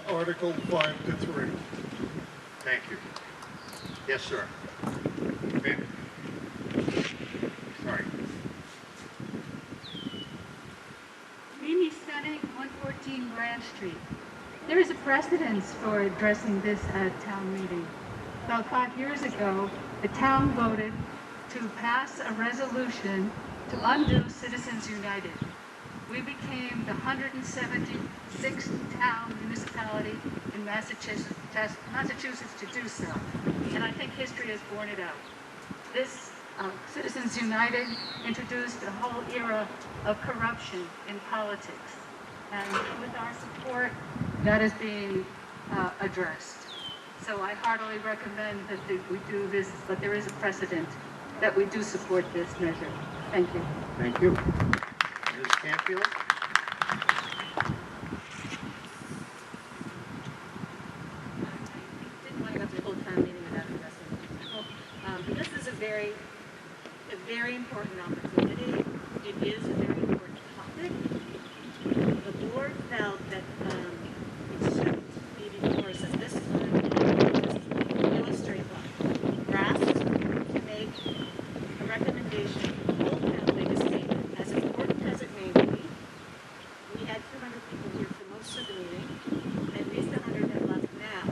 Article 5-3. Thank you. Yes, sir. Ben. Sorry. Mimi Stunning, 114 Grand Street. There is a precedence for addressing this at town meeting. About 5 years ago, the town voted to pass a resolution to undo Citizens United. We became the 176th town municipality in Massachusetts to do so. And I think history has borne it out. This Citizens United introduced a whole era of corruption in politics. And with our support, that is being addressed. So I heartily recommend that we do this, but there is a precedent that we do support this measure. Thank you. Thank you. Ms. Canfield? Didn't want to go through the whole town meeting without addressing it. But this is a very important opportunity. It is a very important topic. The board felt that it should be before us at this time to illustrate what we're asked to make a recommendation to the whole town, make a statement. As important as it may be, we had 200 people here for most of the meeting, at least 100 have left now.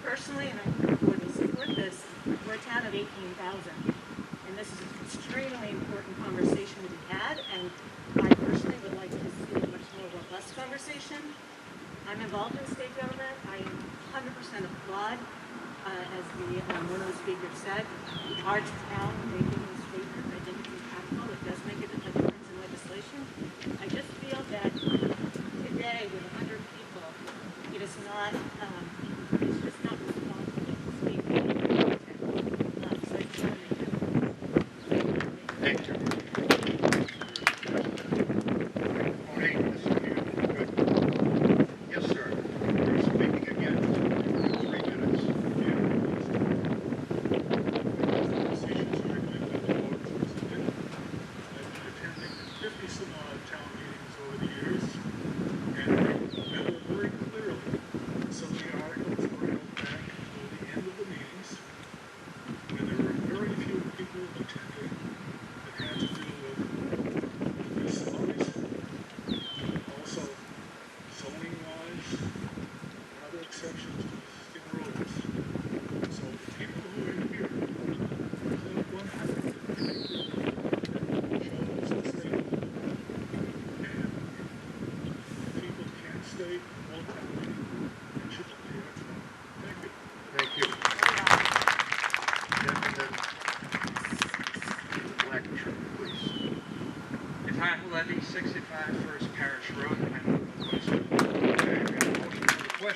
Personally, and I think the board will support this, we're a town of 18,000. And this is an extremely important conversation to be had, and I personally would like to see a much more robust conversation. I'm involved in state government. I 100% applaud, as one of the speakers said, our town making a statement. I think it's impactful. It does make a difference in legislation. I just feel that today, with 100 people, it is not, it's just not responsible to speak. So I just want to make that. Thank you. Yes, sir. You're speaking again. 3 minutes. Decisions recommended by the board of president. I've been attending 50 some odd town meetings over the years, and I remember very clearly some of the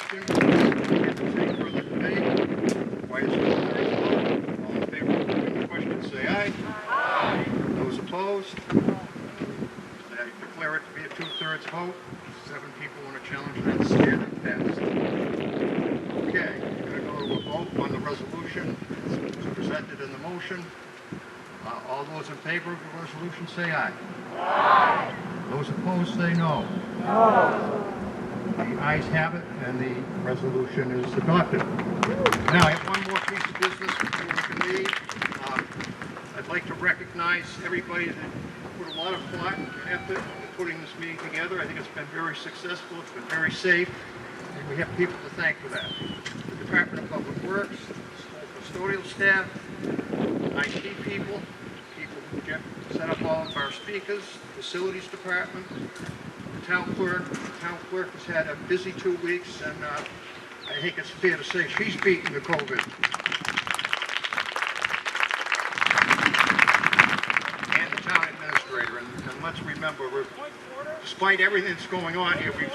question? Any further debate? Why is it a third vote? All in favor of approving the question, say aye. Aye. Those opposed? I declare it to be a 2/3 vote. 7 people want to challenge that, standard passed. Okay, we're going to go to a vote on the resolution as presented in the motion. All those in favor of the resolution say aye. Aye. Those opposed say no. No. The ayes have it, and the resolution is adopted. Now, I have one more piece of business before we can leave. I'd like to recognize everybody that put a lot of thought and effort into putting this meeting together. I think it's been very successful. It's been very safe, and we have people to thank for that. The Department of Public Works, school custodial staff, IT people who set up all of our speakers, facilities department, the town clerk. The town clerk has had a busy 2 weeks, and I think it's fair to say she's beaten the COVID. And the town administrator. And let's remember, despite everything that's going on here, we've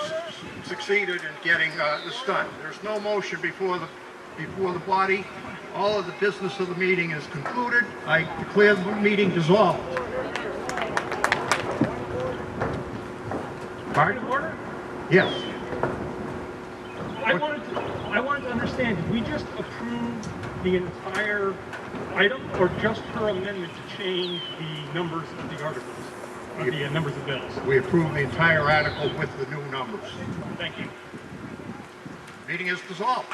succeeded in getting this done. There's no motion before the body. All of the business of the meeting is concluded. I declare the meeting dissolved. Pardon? Order? Yes. I wanted to understand, did we just approve the entire item or just her amendment to change the numbers of the articles, or the numbers of bills? We approve the entire article with the new numbers. Thank you. Meeting is dissolved.